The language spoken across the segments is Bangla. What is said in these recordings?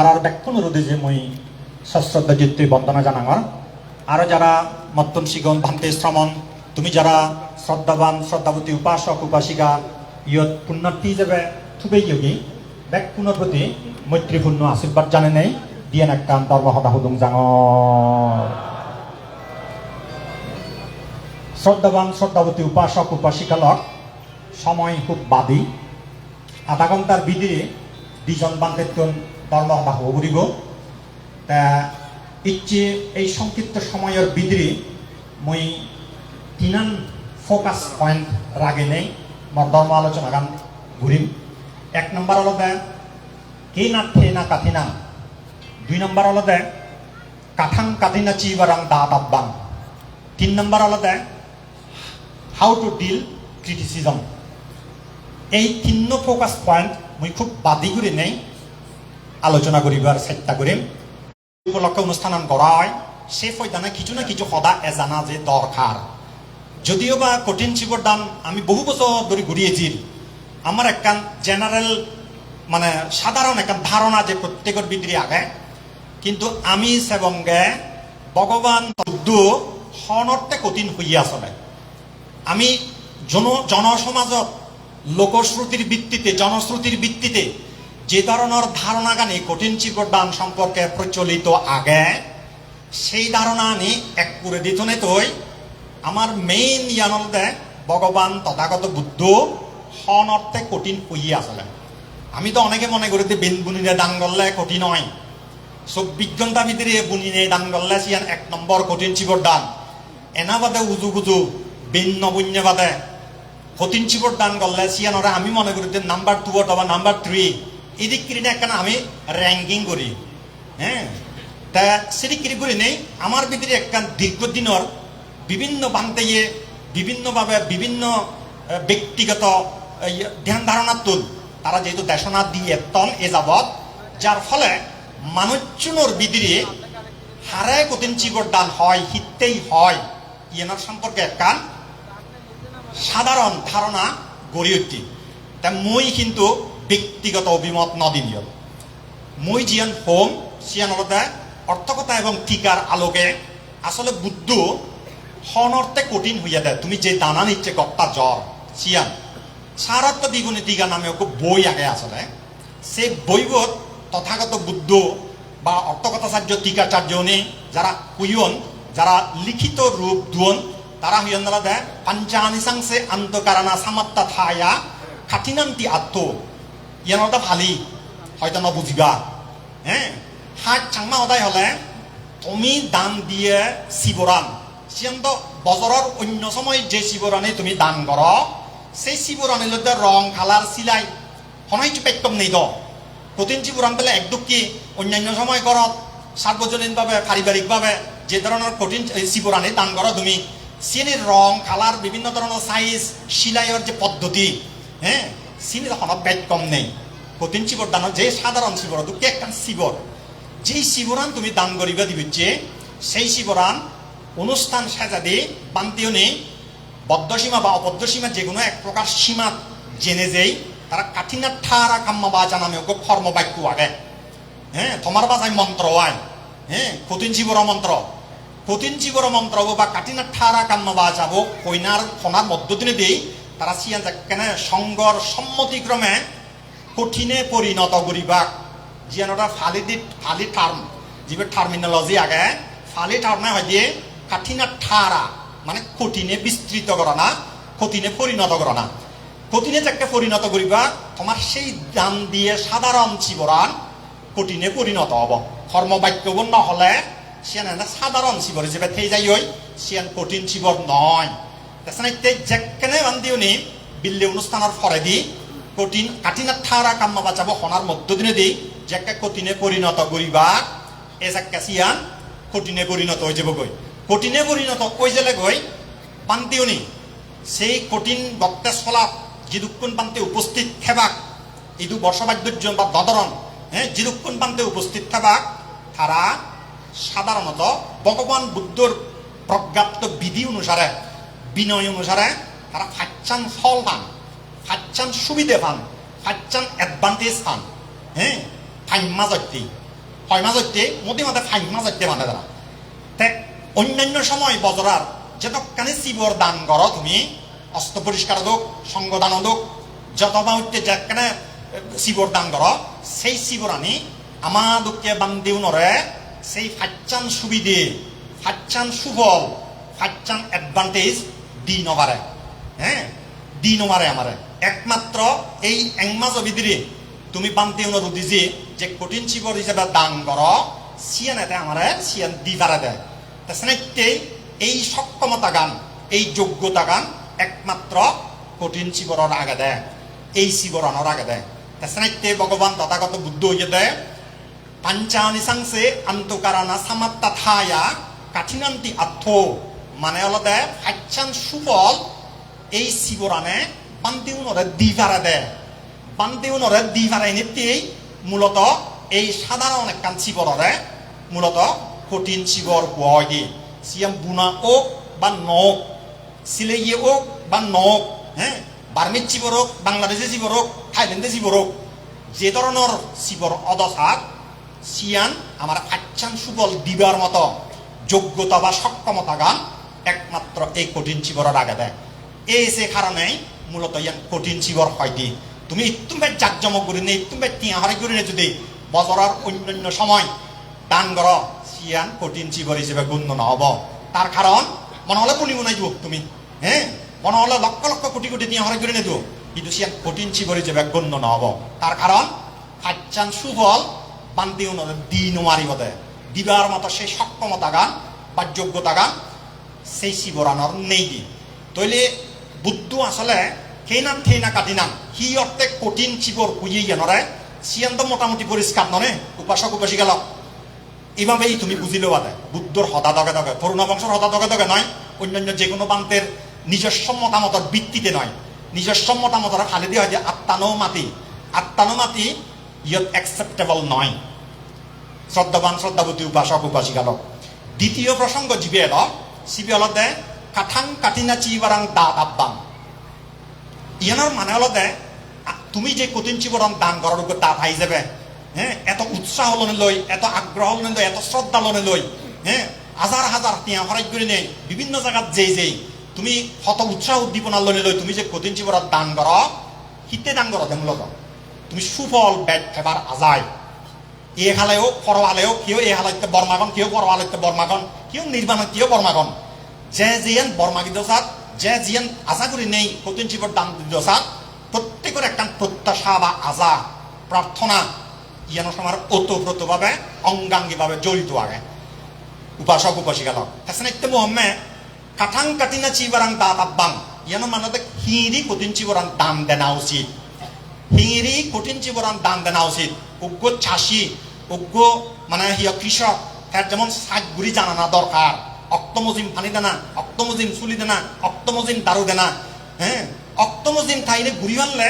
তারার ব্যাকুণ রোদে যে মই সশ্রদ্ধা জিত্তে বন্দনা জানাঙর আরো যারা মত্তন শিগন ভান্তে শ্রমণ তুমি যারা শ্রদ্ধাবান শ্রদ্ধাবতী উপাসক উপাসিকা ইয়ত পুণ্যার্থী যাবে থুবে ইয়োগী ব্যাকুণের প্রতি মৈত্রীপূর্ণ আশীর্বাদ জানে নেই দিয়ে একটা ধর্মহদা হুদুং জাঙর শ্রদ্ধাবান শ্রদ্ধাবতী উপাসক উপাসিকালক সময় খুব বাদী আধা ঘন্টার বিধি দুজন বান্তেতন ধর্মহদা হব বুড়িব তা ইচ্ছে এই সংক্ষিপ্ত সময়ের বিধি মই তিনান ফোকাস পয়েন্ট রাগে নেই মর ধর্ম আলোচনা গান ঘুরিম এক নম্বর হলো দে কে না থে না কাথিনা দুই নম্বর হলো দে কাঠাং কাথিনা চিবারাং দা দাব্বাং তিন নম্বর হলো the how to deal criticism এই তিন ফোকাস পয়েন্ট মই খুব বাদি করে নেই আলোচনা করিবার চেষ্টা করিম উপলক্ষে অনুষ্ঠান করা হয় সে ফয়দানা কিছু না কিছু সদা এজানা যে দরকার যদিও বা কঠিন শিবর দান আমি বহু বছর ধরে ঘুরিয়েছি আমার একখান জেনারেল মানে সাধারণ একখান ধারণা যে প্রত্যেকের ভিতরে আগে কিন্তু আমি সেবঙ্গে ভগবান বুদ্ধ হনর্তে কঠিন হইয়া চলে আমি জনসমাজত লোকশ্রুতির ভিত্তিতে জনশ্রুতির ভিত্তিতে যে ধরনের ধারণা গানি কঠিন শিবর দান সম্পর্কে প্রচলিত আগে সেই ধারণা আনি এক করে দিত নে তৈ আমার মেইন ইয়ানল দে ভগবান তথাগত বুদ্ধ হনর্তে কঠিন হইয়া আসলে আমি তো অনেকে মনে করি যে বেন বুনিনে দান করলে কঠিন হয় 24 ঘন্টা ভিতরে বুনিনে দান করলে সিয়ান এক নম্বর কঠিন শিবর দান এনা বাদে উজু গুজু বেন নবন্য বাদে কঠিন শিবর দান করলে সিয়ানরে আমি মনে করি যে নাম্বার 2 অথবা নাম্বার 3 এদিক কিনে একখানা আমি র্যাঙ্কিং করি হ্যাঁ তা সেদিক করি নেই আমার ভিতরে একখান দীর্ঘদিনের বিভিন্ন বান্তে বিভিন্নভাবে বিভিন্ন ব্যক্তিগত ধ্যান ধারণার তুল তারা যেহেতু দেশনা দিয়ে তন এ যাবৎ যার ফলে মানুষজনের ভিতরে হারায় কঠিন চিবর দান হয় হিতেই হয় ইয়েনার সম্পর্কে একখান সাধারণ ধারণা গড়ি উঠি তা মই কিন্তু ব্যক্তিগত অভিমত নদিনীয় মই জিয়ান হোম সিয়ান হলতে অর্থকতা এবং টিকার আলোকে আসলে বুদ্ধ হনর্তে কঠিন হইয়া দেয় তুমি যে দানা নিচ্ছে কর্তা জ্বর সিয়ান সারাত্ম দ্বিগুণী টিকা নামে ওকে বই আগে আসলে সেই বইবত তথাগত বুদ্ধ বা অর্থকথাচার্য টিকাচার্য যারা কুইয়ন যারা লিখিত রূপ দুয়ন তারা হইয়ান দ্বারা দেয় পাঞ্চানিসাংসে আন্তকারানা সামাত্তা থায়া খাটিনান্তি আত্ম ইয়ান ওটা ভালি হয়তো না বুঝিবা হ্যাঁ হাট চাংমা ওদাই হলে তুমি দান দিয়ে শিবরান সিয়ান্ত বছরের অন্য সময় যে শিবরানে তুমি দান কর সেই শিবরানের মধ্যে রং কালার সিলাই হনাই পেটম নেই তো কঠিন শিবরান পেলে একদম কি অন্যান্য সময় করত সার্বজনীনভাবে পারিবারিকভাবে যে ধরনের কঠিন শিবরানে দান করো তুমি সিনের রং কালার বিভিন্ন ধরনের সাইজ সিলাইয়ের যে পদ্ধতি হ্যাঁ সিনের হনত পেটকম নেই কঠিন শিবর দান যে সাধারণ শিবর দুঃখে একখান শিবর যেই শিবরান তুমি দান করিবা দিবে সেই শিবরান অনুষ্ঠান সাজাদি বান্তিও নেই বদ্ধসীমা বা অবদ্ধসীমা যে কোনো এক প্রকার সীমা জেনে যেই তারা কাঠিনা ঠারা কাম্মা বাজা নামে ওকে কর্মবাক্য আগে হ্যাঁ তোমার বাজায় মন্ত্র হয় হ্যাঁ কঠিন শিবর মন্ত্র বা কাঠিনা ঠারা কাম্মা বাজাবো কইনার ফোনার মধ্য দিনে দিই তারা সিয়ান কেন সংগর সম্মতিক্রমে কঠিনে পরিণত করিবা জিয়ানোটা ফালি টার্ম যিবোৰ টার্মিনোলজি আগে ফালি টার্মে হয় দিয়ে কাঠিনা ঠারা মানে কঠিনে বিস্তৃত করা না কঠিনে পরিণত করা না কঠিনে যাকে পরিণত করিবা তোমার সেই দান দিয়ে সাধারণ শিবরান কঠিনে পরিণত হব কর্মবাক্যবন নহলে সিয়ান সাধারণ শিবর হিসেবে থেই যাই হই সিয়ান কঠিন শিবর নয় তাছাড়া যেখানে বান্ধিও নি বিল্লে অনুষ্ঠানের ফরে দি কঠিন কাঠিনা ঠারা কাম্মা বাঁচাবো হনার মধ্য দিনে দিই যাকে কঠিনে পরিণত করিবা এ যাকে সিয়ান কঠিনে পরিণত হয়ে যাব গই কঠিনে পরিণত ওই জেলে গই পান্তিও নি সেই কঠিন বক্তে চলাত যিদুক্ষণ পান্তে উপস্থিত থেবাক ইদু বর্ষবাদ্য বা দদরণ হ্যাঁ যিদুক্ষণ পান্তে উপস্থিত থেবাক তারা সাধারণত ভগবান বুদ্ধর প্রজ্ঞাপ্ত বিধি অনুসারে বিনয় অনুসারে তারা ফাচ্চান ফল পান ফাচ্চান সুবিধে পান ফাচ্চান অ্যাডভান্টেজ পান হ্যাঁ ফাইম্মা যত্তি হয় মাজতে মধ্যে মাঝে ফাইন মাজতে মানে তারা তে অন্যান্য সময় বজরার যতখানি শিবর দান করো তুমি অস্ত্র পরিষ্কার হোক সঙ্গদান হোক যতবা হচ্ছে যেখানে শিবর দান করো সেই শিবর আনি আমাদুকে বান্দিও নরে সেই ফাচ্চান সুবিধে ফাচ্চান সুফল ফাচ্চান অ্যাডভান্টেজ দি নবারে হ্যাঁ দি নমারে আমারে একমাত্র এই একমাস ভিতরে তুমি বান্তি অনুরোধী যে কঠিন শিবর হিসেবে দান করো সিয়ান এতে আমারে সিয়ান দি পারে দেয় তাছাড়া এই সক্ষমতা গান এই যোগ্যতা গান একমাত্র কঠিন শিবরের আগে দেয় এই শিবরানোর আগে দেয় তাছাড়া ভগবান তথাগত বুদ্ধ হইয়ে দেয় পাঞ্চানি সাংসে আন্তকারানা সামাত্তা থায়া কাঠিনান্তি আত্ম মানে হলো দেয় ফাচ্চান সুফল এই শিবরানে বান্তিউনরে দিভারে দেয় বান্তিউনরে দিভারে নিতেই মূলত এই সাধারণ একখান শিবরে মূলত কঠিন শিবর বয় দি সিয়াম বুনা ওক বা নক সিলেইয়ে ওক বা নক হ্যাঁ বার্মিজ শিবর হোক বাংলাদেশে শিবর হোক থাইল্যান্ডে শিবর হোক যে ধরনের শিবর অদশাক সিয়ান আমার ফাচ্চান সুফল দিবার মতো যোগ্যতা বা সক্ষমতা গান একমাত্র এই কঠিন শিবরের আগে দেয় এই সে কারণেই মূলত ইয়ান কঠিন শিবর হয় দি তুমি ইত্তুমে জাকজমক করে নেই ইত্তুমে তিয়াহারি করে নে যদি বছরের অন্যান্য সময় দান কর সিয়ান কঠিন শিবর হিসেবে গণ্য নহব তার কারণ মনে হলে পুনি মনে দিব তুমি হ্যাঁ মনে হলে লক্ষ লক্ষ কোটি কোটি তিয়াহারি করে নে দিব কিন্তু সিয়ান কঠিন শিবর হিসেবে গণ্য নহব তার কারণ ফাচ্চান সুফল বান্তি উন্নদের দিন মারিব দেয় দিবার মতো সেই সক্ষমতা গান বা যোগ্যতা গান সেই শিবরানোর নেই দি তৈলে বুদ্ধ আসলে খেইনাম খেইনা কাটিনাম সি অর্থে কঠিন শিবর কুইয়ে গেনরে সিয়ান তো মোটামুটি পরিষ্কার ননে উপাসক উপাসিকা এইভাবেই তুমি বুঝিলে বাদে বুদ্ধর হতা দগে দগে তরুণ বংশের হতা দগে দগে নয় অন্যান্য যে কোনো বান্তের নিজস্ব মতামতের ভিত্তিতে নয় নিজস্ব মতামতের খালি দিয়ে হয় যে আত্মানো মাতি ইয়ত অ্যাকসেপ্টেবল নয় শ্রদ্ধাবান শ্রদ্ধাবতী উপাসক উপাসিকালক দ্বিতীয় প্রসঙ্গ জীবে এল শিবে হলতে কাঠাং কাটিনা চিবারাং দাঁত আব্বাং ইয়ানোর মানে হলতে তুমি যে কঠিন চিবরণ দান করার উপর দাঁত আই যাবে হ্যাঁ এত উৎসাহ লনে লই এত আগ্রহ লনে লই এত শ্রদ্ধা লনে লই হ্যাঁ হাজার হাজার তিয়া হরাই করে নেই বিভিন্ন জায়গাত যেই তুমি শত উৎসাহ উদ্দীপনা লনে লই তুমি যে কঠিন চিবরণ দান কর হিতে দান করো মূলত তুমি সুফল বেদ এবার আজায় এ হালেও পরওয়ালেও কেউ এ হালাইতে বর্মাগন কেউ পরওয়ালাইতে বর্মাগন কেউ নির্বাণ কেউ বর্মাগন যে জিয়ান বর্মাগিত সাত যে জিয়ান আশা করি নেই কঠিন শিবর দান দিত সাত প্রত্যেকের একটা প্রত্যাশা বা আশা প্রার্থনা ইয়ান সময় ওতপ্রোতভাবে অঙ্গাঙ্গিভাবে জড়িত আগে উপাসক উপাসিকালক তাছাড়া মোহাম্মে কাঠাং কাটিনা চিবারাং দাঁত আব্বাং ইয়ানো মানে হিঁড়ি কঠিন চিবরান দান দেনা উচিত হিঁড়ি কঠিন চিবরান দান দেনা উচিত উগ্র চাষি উগ্র মানে হিয় কৃষক তার যেমন শাক গুড়ি জানানা দরকার অক্তমজিম পানি দেনা অক্তমজিম চুলি দেনা অক্তমজিম দারু দেনা হ্যাঁ অক্তমজিম ঠাইলে গুড়ি মানলে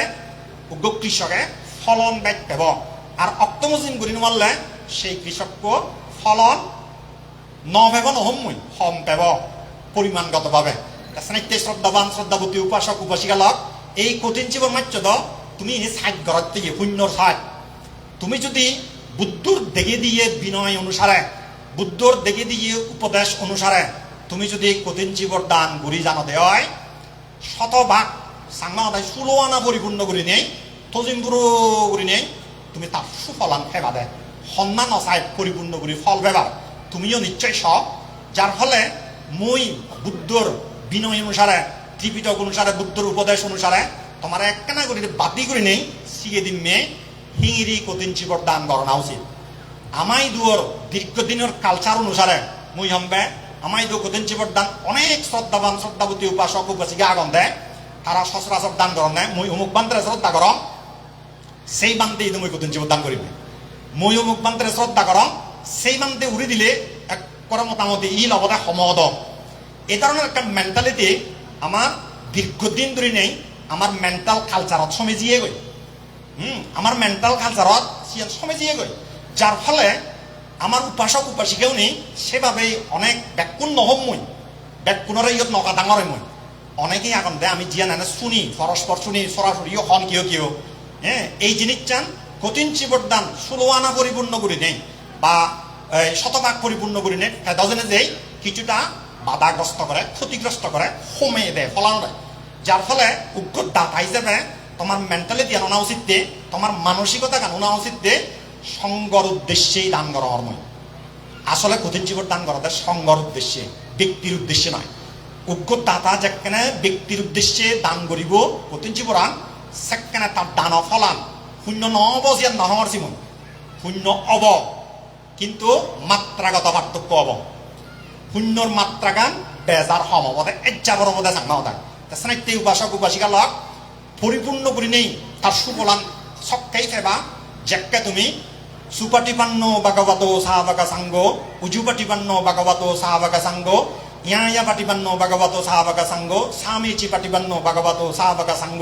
উগ্র কৃষকে ফলন বেগ পেব আর অক্তমজিম গুড়ি মারলে সেই কৃষককে ফলন নভেব নহমই হম পেব পরিমাণগতভাবে তাছাড়া শ্রদ্ধাবান শ্রদ্ধাবতী উপাসক উপাসিকালক এই কঠিন জীবন মাত্র তুমি সাইড ঘর থেকে শূন্যর সাইড তুমি যদি বুদ্ধর দেখে দিয়ে বিনয় অনুসারে বুদ্ধর দেখে দিয়ে উপদেশ অনুসারে তুমি যদি কঠিন জীবর দান গুড়ি জানো দেয় শতভাগ সাংমা 16 আনা পরিপূর্ণ করে নেই তজিম পুরো করে নেই তুমি তার সুফলান ফেবা দেয় সন্মান অসায় পরিপূর্ণ করে ফল বেবার তুমিও নিশ্চয় সব যার ফলে মই বুদ্ধর বিনয় অনুসারে ত্রিপিটক অনুসারে বুদ্ধর উপদেশ অনুসারে তোমার একখানা করে বাতি করে নেই সিগে দিন মেয়ে হিঙিরি কঠিন শিবর দান করা উচিত আমাই দুয়ার দীর্ঘদিনের কালচার অনুসারে মুই হম্বে আমাই দু কঠিন শিবর দান অনেক শ্রদ্ধাবান শ্রদ্ধাবতী উপাসক উপাসিকা আগন দেয় তারা সচরাচর দান করেন নেয় মুই অমুক বান্তের শ্রদ্ধা করম সেই বান্তে মুই কঠিন শিবর দান করিবে মুই অমুক বান্তের শ্রদ্ধা করম সেই বান্তে উড়ি দিলে এক করে মোটামুটি ই লগতে সমদ এই ধরনের একটা মেন্টালিটি আমার দীর্ঘদিন ধরে নেই আমার মেন্টাল কালচারত সমেজিয়ে গই আমার মেন্টাল কালচারত সমেজিয়ে গই যার ফলে আমার উপাসক উপাসিকাও নেই সেভাবে অনেক ব্যাকুণ নহম মই ব্যাকুণরে ইয়ত নকা ডাঙরে মই অনেকেই এখন দেয় আমি জিয়া নানে শুনি পরস্পর শুনি সরাসরি হন কেউ কেউ হ্যাঁ এই জিনিস চান কঠিন শিবর দান 16 আনা পরিপূর্ণ করে নেই বা শতভাগ পরিপূর্ণ করি নে দজনে যেই কিছুটা বাধাগ্রস্ত করে ক্ষতিগ্রস্ত করে কমিয়ে দেয় ফলানো দেয় যার ফলে উগ্র দাতা হিসেবে তোমার মেন্টালিটি আনা উচিত দে তোমার মানসিকতা আনা উচিত দে সঙ্গর উদ্দেশ্যেই দান করা হরময় আসলে কঠিন জীবন দান করা দেয় সঙ্গর উদ্দেশ্যে ব্যক্তির উদ্দেশ্যে নয় উগ্র দাতা যেখানে ব্যক্তির উদ্দেশ্যে দান করিব কঠিন জীবন সেখানে তার দান ফলান শূন্য নহব জিয়ান নহর জীবন শূন্য অব কিন্তু মাত্রাগত পার্থক্য হব শূন্যর মাত্রাগান বেজার সম হবদে এজ্জাবর হবদে জানা হতায় স্নাইতে উপাসক উপাসিকা লগ পরিপূর্ণ করে নেই তার সুবলান সক্কাই ফেবা যেকে তুমি সুপাটিপান্ন ভাগবত সাহাবাকা সাঙ্গ উজুপাটিপান্ন ভাগবত সাহাবাকা সাঙ্গ ইয়া পাটিপান্ন ভাগবত সাহাবাকা সাঙ্গ স্বামীচি পাটিপান্ন ভাগবত সাহাবাকা সাঙ্গ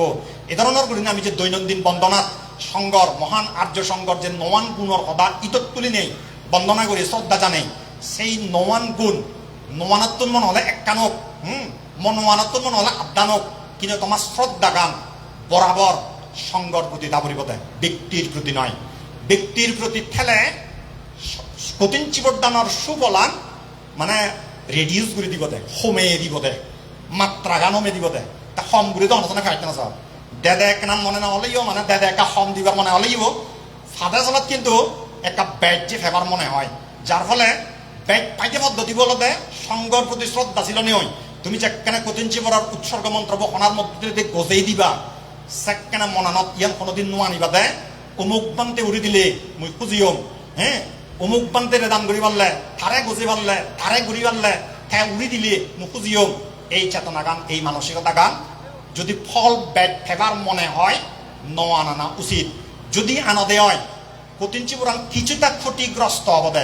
এ ধরনের করে আমি যে দৈনন্দিন বন্দনাত সংগর মহান আর্য সংগর যে নওয়ান গুণর সদা ইতত তুলি নেই বন্দনা করে শ্রদ্ধা জানে সেই নওয়ান গুণ নওয়ানাত্তর মন হলে একানক মনোয়ানাত্তর মন হলে আদানক কিন্তু তোমার শ্রদ্ধা গান বরাবর সংগর প্রতি দাবরিবতে ব্যক্তির প্রতি নয় ব্যক্তির প্রতি ঠেলে কঠিন চিবদানোর সুবলান মানে রেডিউস করে দিব দে হোমে দিব দে মাত্রা গান হোমে দিব দে তা হম করে তো অনশনে খাইতে না সব দেদে কেনান মনে না হলেইও মানে দেদে একা হম দিবার মনে হলেইও ফাদা চলাত কিন্তু একটা ব্যাট যে ফেবার মনে হয় যার ফলে ব্যাট পাইতে পদ্ধতি বলতে সংগর প্রতি শ্রদ্ধা ছিল নেই তুমি যেখানে কঠিন চিবরার উৎসর্গ মন্ত্র বখনার মধ্যে গজেই দিবা সেখানে মনানত ইয়ান কোনোদিন নোয়া নিবা দে অমুক বান্তে উড়ি দিলে মুই খুঁজিও অমুক বান্তে দান করি পারলে তারে গজি পারলে তারে ঘুরি পারলে হ্যাঁ উড়ি দিলে মুই খুঁজিও এই চেতনা গান এই মানসিকতা গান যদি ফল ব্যাট ফেবার মনে হয় নোয়া আনা উচিত যদি আনদে হয় কঠিন চিবরান কিছুটা ক্ষতিগ্রস্ত হবে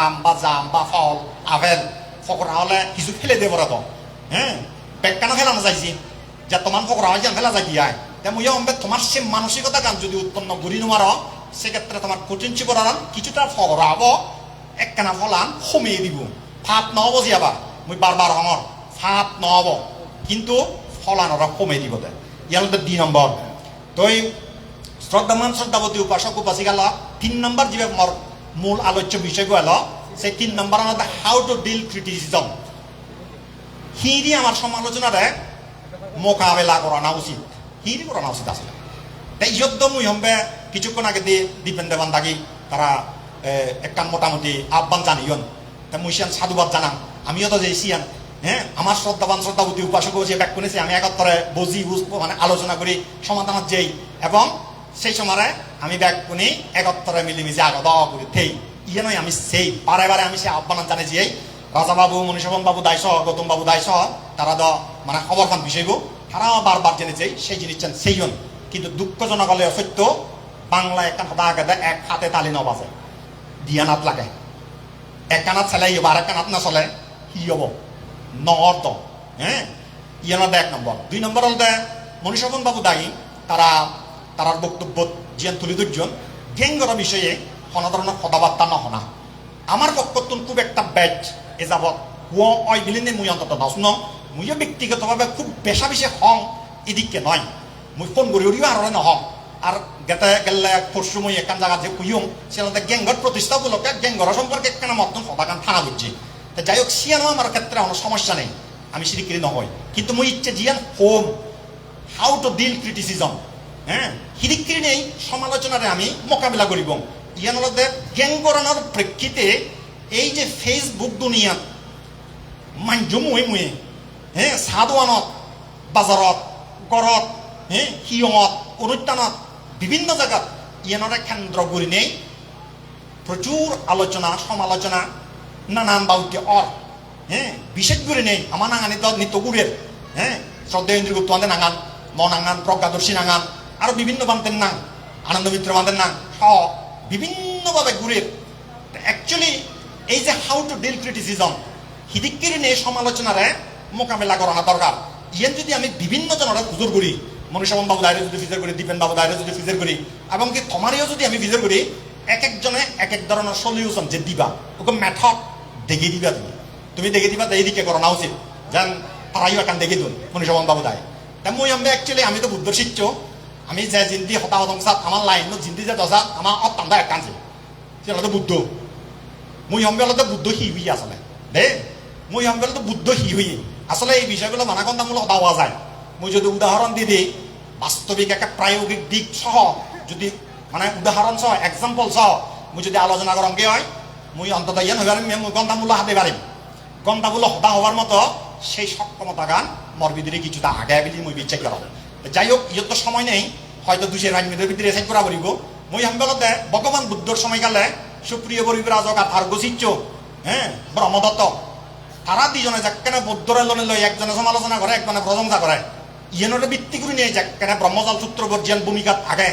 আম বা জাম বা ফল আপেল ফকরা হলে কিছু ফেলে দেবো তো ব্যাগখানা ফেলানো যাইছি যে তোমার ফকরা হয় যেন ফেলা যাই দিয়ায় তেমন তোমার সে মানসিকতা গান যদি উৎপন্ন করি নোয়ার সেক্ষেত্রে তোমার কঠিন চিবরান কিছুটা ফকরা হব একখানা ফলান কমিয়ে দিব ফাপ নহব জিয়াবা মুই বারবার হঙর ফাপ নহব কিন্তু ফলানোর কমিয়ে দিব দে ইয়ার মধ্যে 2 নম্বর তই শ্রদ্ধামান শ্রদ্ধাবতী উপাসক উপাসিকা ল 3 নম্বর যে মোর মূল আলোচ্য বিষয় গেল সেই 3 নম্বর আমাদের হাউ টু ডিল ক্রিটিসিজম হিরি আমার সমালোচনারে মোকাবেলা করানো উচিত হিরি করানো উচিত আসলে তাই যদ্দ মুই হম্বে কিছুক্ষণ আগে দিয়ে দীপেন দেবান দাগি তারা একটা মোটামুটি আহ্বান জানিয়ন তা মুই সিয়ান সাধুবাদ জানাম আমিও তো যে সিয়ান আমার শ্রদ্ধাবান শ্রদ্ধাবতী উপাসক যে ব্যাক করেছি আমি একত্তরে বুঝি মানে আলোচনা করি সমাধানত যেই এবং সেই সময় আমি ব্যাগ কোনি একত্তরে মিলিমিশে আগত করি থেই ইয়ে নয় আমি সেই বারে বারে আমি সে আহ্বান জানি যে রাজাবাবু মনীষবন বাবু দায় সহ গৌতম বাবু দায় সহ তারা তো মানে খবরখান বিষয়ব তারা বারবার জেনেছে সেই জিনিস সেই হন কিন্তু দুঃখজনক হলে সত্য বাংলা একটা হতা আগে এক হাতে তালি নবাজে দিয়ানাত লাগে এক কানাত চালাই আর এক কানাত না চলে কি হব নর্দ ইয়ানোর 1 নম্বর 2 নম্বর হলতে মনীষবন বাবু দায়ী তারার বক্তব্য জিয়ান তুলি দুজন গেঙ্গর বিষয়ে কোনো ধরনের কথাবার্তা নহনা আমার পক্ষতুন খুব একটা ব্যাড এ যাবৎ ওই বিলিনে মুই অন্তত নস্ন মুইও ব্যক্তিগতভাবে খুব বেশা বেশি হং এদিকে নয় মুই ফোন করি উড়িও আর নহং আর গেতে গেলে পরশু মুই একান জায়গা যে কুইম সেখানে গ্যাঙ্গর প্রতিষ্ঠা উপলক্ষে গ্যাঙ্গর সম্পর্কে একখানা মতন সদাকান থানা বুঝছি যাই হোক সিয়ানো আমার ক্ষেত্রে কোনো সমস্যা নেই আমি সিরিকিরি নহয় কিন্তু মুই ইচ্ছে জিয়ান হোম হাউ টু ডিল ক্রিটিসিজম হিরিকিরি নেই সমালোচনারে আমি মোকাবিলা করিব ইয়ান হলতে গ্যাঙ্গরানোর প্রেক্ষিতে এই যে ফেসবুক দুনিয়া মাঞ্জু মুয়ে মুয়ে সাদওয়ানত বাজারত গড়ত হিয়ঙত অনুষ্ঠানত বিভিন্ন জায়গাত ইয়ানরে কেন্দ্র করে নেই প্রচুর আলোচনা সমালোচনা নানান বাউতে বিশেষ করে নেই আমার নাঙানি তো নিত্যগুরের শ্রদ্ধা ইন্দ্র গুপ্ত বান্ধে নাঙান ম নাঙান প্রজ্ঞাদর্শী নাঙান আরো বিভিন্ন বান্ধের নাং আনন্দ মিত্র বান্ধের নাং বিভিন্নভাবে ঘুরের অ্যাকচুয়ালি এই যে হাউ টু ডিল ক্রিটিসিজম হিদিকিরি নেই সমালোচনারে মোকাবেলা করানো দরকার ইয়ান যদি আমি বিভিন্ন জনের হুজুর করি মনীষবন বাবু দায়রে যদি ফিজার করি দীপেন বাবু দায়রে যদি ফিজার করি এবং কি তোমারও যদি আমি ফিজার করি এক একজনে এক এক ধরনের সলিউশন যে দিবা ওকে মেথড দেখে দিবা তুমি দেখে দিবা এইদিকে করানো উচিত যেন তারাইও একান দেখে দিন মনীষবন বাবু দায় তা মই আমি অ্যাকচুয়ালি আমি তো বুদ্ধ শিষ্য আমি যে জিন্দি হতাহতংসাত আমার লাইন জিন্দি যে দশাত আমার অত্যন্ত একানছে সেটা তো বুদ্ধ মুই সম্বেলতে বুদ্ধ হি হই আসলে দে মুই সম্বেলতে বুদ্ধ হি হই আসলে এই বিষয়গুলো মানাকন্দামূলক দেওয়া যায়। মুই যদি উদাহরণ দিয়ে দিই বাস্তবিক একটা প্রায়োগিক দিক সহ যদি মানে উদাহরণ সহ এক্সাম্পল সহ মুই যদি আলোচনা করম কি হয় মুই অন্তত ইয়ান হয়ে পারিম মুই গন্ধামূল্য হাতে পারিম গন্ধামূল্য হতা হওয়ার মতো সেই সক্ষমতা গান মর ভিতরে কিছুটা আগে বলি মুই বিচার করম। যাই হোক ইয়ত তো সময় নেই হয়তো 2-5 মিনিটের ভিতরে এসাইড করা পড়িব। মুই সম্বেলতে ভগবান বুদ্ধর সময়কালে সুপ্রিয় পরিব্রাজক আর আর্গশিচ্য ব্রহ্মদত্ত তারা দুজনে যাকেনে বৌদ্ধরে লনে লই একজনে সমালোচনা করে একজনে প্রশংসা করে ইয়েনরে ভিত্তি করে নিয়ে যাকেনে ব্রহ্মজাল সূত্র বর্জিয়ান ভূমিকাত আগে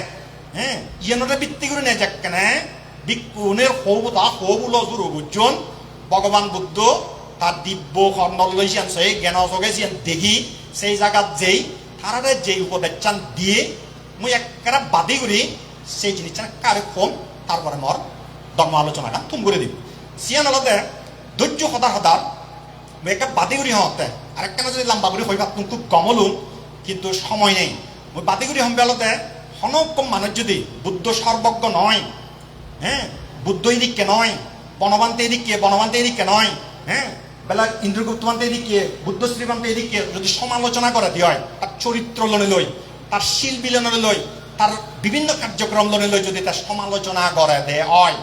ইয়েনরে ভিত্তি করে নিয়ে যাকেনে বিক্ষুণের হৌবতা হৌবুল জুর গুজন ভগবান বুদ্ধ তার দিব্য কর্ণল লইছেন সেই জ্ঞান জগেছেন দেখি সেই জায়গাত যেই তারারে যেই উপদেশান দিয়ে মুই একটা বাদি করি সেই জিনিসটা কারে কম তারপরে মর ধর্ম আলোচনাটা তুম করে দিব সিয়ান আলাদা ধৈর্য সদার সদার মুই একটা বাদি করি হতে আরেকটা যদি লম্বা করে হইবা তুমি খুব কমলুম কিন্তু সময় নেই মুই বাদি করি হম বেলতে হনকম মানুষ যদি বুদ্ধ সর্বজ্ঞ নয় বুদ্ধ এদিকে নয় বনবান্তে এদিকে নয় বেলা ইন্দ্রগুপ্তবান্তে এদিকে বুদ্ধ শ্রীবান্তে এদিকে যদি সমালোচনা করে দিয়ে হয় তার চরিত্র লনে লই তার শিল বিলনে লই তার বিভিন্ন কার্যক্রম লনে লই যদি তার সমালোচনা করে দে হয়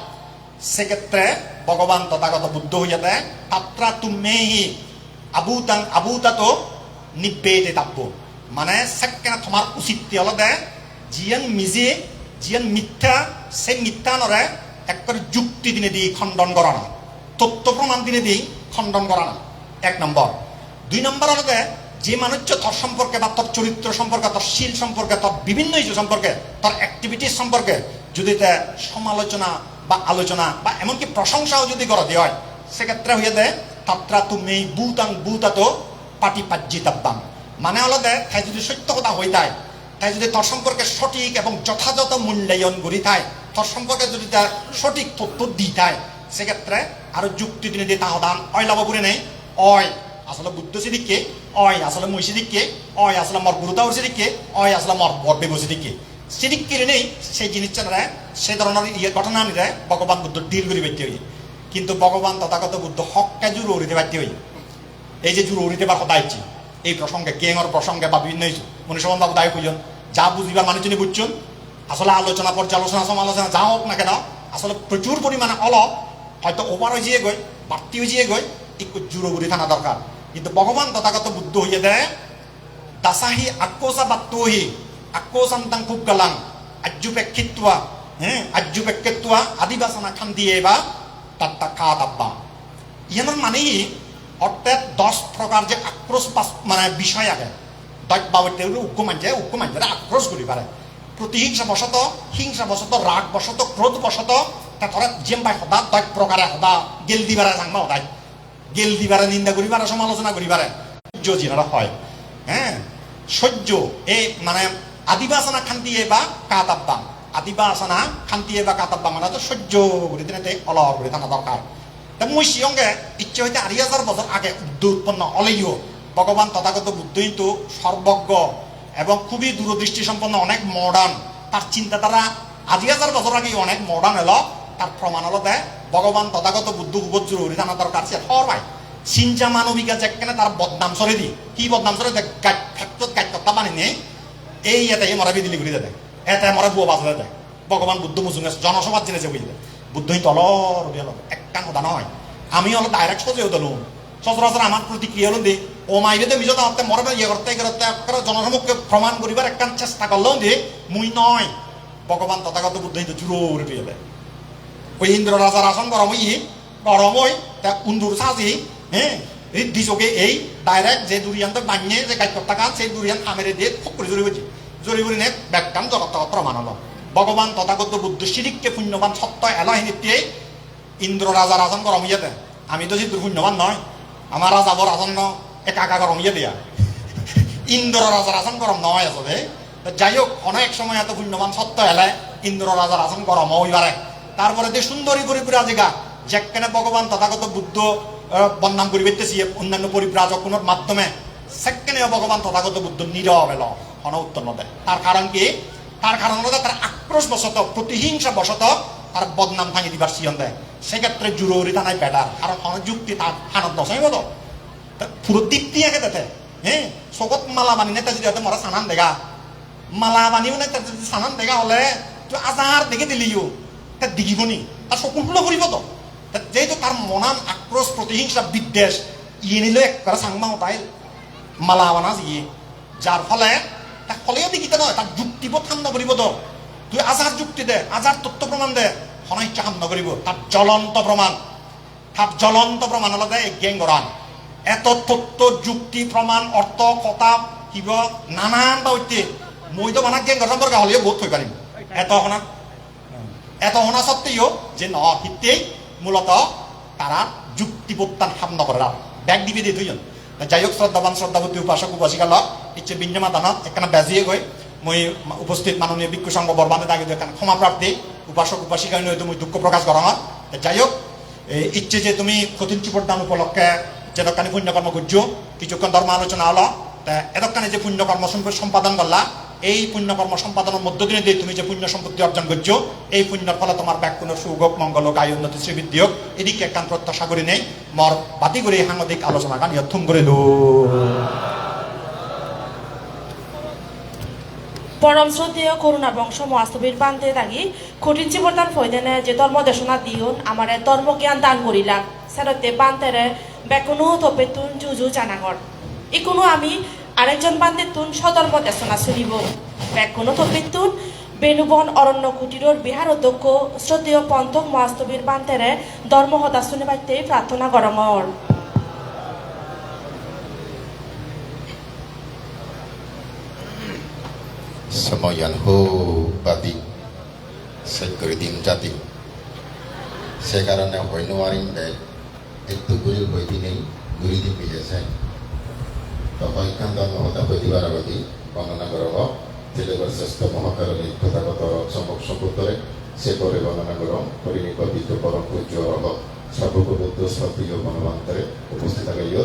সেক্ষেত্রে ভগবান তথাগত বুদ্ধ হইয়া দেয় তাত্রা তুমেহি আবুতা তো নিবেদে তাব্য মানে সেকেন্ড তোমার উচিত হলো দে জিয়ান মিজে জিয়ান মিথ্যা সেই মিথ্যা নরে একবার যুক্তি দিনে দিয়ে খণ্ডন করা না তথ্য প্রমাণ দিনে দিয়ে খণ্ডন করা না 1 নম্বর। 2 নম্বর হলো যে মানুষ তোর সম্পর্কে বা তোর চরিত্র সম্পর্কে তোর শীল সম্পর্কে তোর বিভিন্ন ইস্যু সম্পর্কে তোর অ্যাক্টিভিটিস সম্পর্কে যদি সমালোচনা বা আলোচনা বা এমনকি প্রশংসাও যদি করা দিয়ে হয় সেক্ষেত্রে হয়ে দেয় তাত্রা তুমি বুতা তো পাটিপাজ্যিতাব্বাম মানে হলো তাই যদি সত্য কথা হয়ে যায় তাই যদি তোর সম্পর্কে সঠিক এবং যথাযথ মূল্যায়ন করি থাকে তোর সম্পর্কে যদি তার সঠিক তথ্য দি থাকে সেক্ষেত্রে আরো যুক্তি দিনে দিয়ে তাহদান অয় লাভ করে নেই অয় আসলে বুদ্ধ সিদিককে অয় আসলে মই সিদিককে অয় আসলে মর গুরুতাওর সিদিককে অয় আসলে মর বর্বে সিদিককে সিদিক কিনে নেই সেই জিনিসটা সেই ধরনের ঘটনা নিয়ে ভগবান বুদ্ধ ডিল করে বাইতে হই কিন্তু ভগবান তথাগত বুদ্ধ হককে জুড়ে উড়িতে বাইতে হই এই যে জুড়ে উড়িতে বার কথা হচ্ছে এই প্রসঙ্গে গেঙর প্রসঙ্গে বা বিভিন্ন মনুষ্যবান বাবু দায় খুঁজন যা বুঝিবার মানুষজনই বুঝছেন আসলে আলোচনা পর্যালোচনা সমালোচনা যা হোক না কেন আসলে প্রচুর পরিমাণে অলপ হয়তো ওভার হয়ে যেয়ে গই বাড়তি হয়ে যেয়ে গই একটু জুড়ো বুড়ি থানা দরকার কিন্তু ভগবান তথাগত বুদ্ধ হইয়ে দেয় দাসাহি আক্কোসা বাত্তহি আক্কোসান্তাং খুব গালাং আজ্জুপেক্ষিত্বা আজ্জুপেক্ষিত্বা আদিবাসনা খান দিয়ে বা তাত্তা খাত আব্বা ইয়ানোর মানেই অর্থাৎ 10 প্রকার যে আক্রোশ মানে বিষয় আগে দৈত বাবুতে উক্ষ মানছে আক্রোশ করি পারে প্রতিহিংসা বশত রাগ বশত ক্রোধ বশত তারপরে যেমবাই সদা দৈত প্রকারে সদা গেল দিবারে জাংবা সদায় গেল দিবারে নিন্দা করি পারে সমালোচনা করি পারে সহ্য যেটা হয় সহ্য এই মানে আদিবাসনা খান্তিয়ে বা কাতাব্বাম আদিবাসনা খান্তিয়ে বা কাতাব্বাম মানে তো সহ্য করি দিনে অলপ করে থাকা দরকার তা মুই সিয়ঙ্গে ইচ্ছে হইতে 2,000 বছর আগে উৎপন্ন হলেইও ভগবান তথাগত বুদ্ধ কিন্তু সর্বজ্ঞ এবং খুবই দূরদৃষ্টি সম্পন্ন অনেক মডার্ন তার চিন্তাধারা 2,000 বছর আগে অনেক মডার্ন এলো তার প্রমাণ হলো দেয় ভগবান তথাগত বুদ্ধ খুব জরুরি জানা দরকার সে হওয়ার চিন্তা মানবিকা যেখানে তার বদনাম সরে দি কি বদনাম সরে ক্ষেত্রত গাইত্যতা বানি নেই এই এতে মরা বিদিলি ঘুরি দেয় এতে মরা বুয়া বাজলে দেয় ভগবান বুদ্ধ মুসুঙ্গে জনসভার জেনেছে বুঝলে বুদ্ধ তলর একটা কথা নয় আমি হলো ডাইরেক্ট সজেও দিলুম সচরাচর আমার প্রতিক্রিয়া হলো দি ও মাইরে তো মিজত হতে মরবে ইয়ে করতে জনসমক্ষে প্রমাণ করিবার একটা চেষ্টা করলেও দি মুই নয় ভগবান তথাগত বুদ্ধ কিন্তু জুড়ো উঠে পেয়ে ওই ইন্দ্র রাজার আসন গরম ওই তা উন্দুর সাজি ঋদ্ধি চোখে এই ডাইরেক্ট যে দুরিয়ানটা বানিয়ে যে গাইত্যতা গান সেই দুরিয়ান আমেরে দিয়ে খুব করে জড়ি নে ব্যাখ্যান জগৎ প্রমাণ হলো ভগবান তথাগত বুদ্ধ শিরিককে পুণ্যবান সত্য এলাহিনীতে ইন্দ্র রাজার আসন গরম ইয়ে দেয় আমি তো সিদ্ধুর পুণ্যবান নয় আমার রাজাবর আসন একা গরম ইয়ে দেয়া ইন্দ্র রাজার আসন গরম নয় আসলে যাই হোক অনেক সময় এত পুণ্যবান সত্য এলায় ইন্দ্র রাজার আসন গরম হইবারে তারপরে যে সুন্দরী পরিব্রাজিকা যেখানে ভগবান তথাগত বুদ্ধ বদনাম করি পেতেছি অন্যান্য পরিব্রাজকের মাধ্যমে সেখানে ভগবান তথাগত বুদ্ধ নীরব এলো উত্তর দেয় তার কারণ কি তার কারণ হলো তার আক্রোশ বশত প্রতিহিংসা বশত তার বদনাম ভাঙি দিবার সিয়ন দেয় সেক্ষেত্রে জরুরি থানায় বেটার কারণ অনেক যুক্তি তার হানত দশাই বলো পুরো দীপ্তি আগে দেতে হ্যাঁ সগত মালা বানি নেতা যদি মরা সানান দেখা মালা বানিও নেতা যদি সানান দেখা হলে তুই আজার দেখে দিলিও তার দিগিব নি তার শকুন করিব তো যেহেতু তার মনান আক্রোশ প্রতিহিংসা বিদ্বেষ ইয়ে নিল একবার সাংমাও তাই মালা বানা ইয়ে যার ফলে তার ফলেও দেখিতে নয় তার যুক্তিবোধ হাম নকরিব তো তুই আজার যুক্তি দে আজার তথ্য প্রমাণ দে হনাই ইচ্ছা হাম নকরিব তার জ্বলন্ত প্রমাণ হলো এই গেঙ্গরান এত তথ্য যুক্তি প্রমাণ অর্থ কথা কিব নানান বা ঐতে মই তো বানা গেঙ্গর সম্পর্কে হলেও বোধ হয়ে পারিম এত হনা সত্ত্বেও যে ন হিতেই মূলত তারা যুক্তিবোধ হাম নকরা ব্যাগ দিবে দিয়ে দুইজন যাই হোক শ্রদ্ধাবতী উপাসক উপাসিকা লগ ইচ্ছে বিঞ্জমা দানত একখানা বেজিয়ে গৈ মই উপস্থিত মাননীয় ভিক্ষু সংঘ বরবাদে দাগি একখানা ক্ষমা প্রার্থী উপাসক উপাসিকা নয়তো মই দুঃখ প্রকাশ করা হয় যাই হোক ইচ্ছে যে তুমি কঠিন চিপদান উপলক্ষে যেদকানি পুণ্যকর্ম করছো কিছুক্ষণ ধর্ম আলোচনা হলো তা এদকানি যে পুণ্যকর্ম সম্পাদন করলা এই পুণ্যকর্ম সম্পাদনের মধ্য দিয়ে দিয়ে তুমি যে পুণ্য সম্পত্তি অর্জন করছো এই পুণ্যের ফলে তোমার ব্যাকুণ সুযোগ মঙ্গল গায় উন্নতি শ্রীবৃদ্ধি হোক এদিকে একখান প্রত্যাশা করি নেই মর বাতি করে সাংবাদিক আলোচনা গান থুম করে দো পরম শ্রদ্ধেয় করুণা বংশ মহাস্তবীর বান্ধে থাকি কঠিন চিবর্তান ফৈদেনে যে ধর্ম দেশনা দিউন আমার ধর্ম জ্ঞান দান করিলাম সেরতে বান্তেরে বেকুনো তপেতুন জুজু জানাগর ইকুনো আমি আরেকজন বান্ধে তুন সধর্ম দেশনা শুনিব বেকুনো তপেতুন বেনুবন অরণ্য কুটিরর বিহার অধ্যক্ষ শ্রদ্ধেয় পন্থক মহাস্তবীর বান্তেরে ধর্ম হতা শুনিবাইতে প্রার্থনা গরমর Semoyan ho bati sekuritim jati sekarang hoi nuaring dek itu guril hoi dinei guri di bijasa to hoi kan dan mohota hoi di barabati বর্ণনা করা হোক ছেলে শ্রেষ্ঠ মহাকারণী তথাগত সম্ভব সম্পত্তরে সে করে বর্ণনা করো পরিনির্বাপিত পরম পূজ্য হোক সর্বপ্রবুদ্ধ সপ্রিয় বনবান্তরে উপস্থিত থাকাইও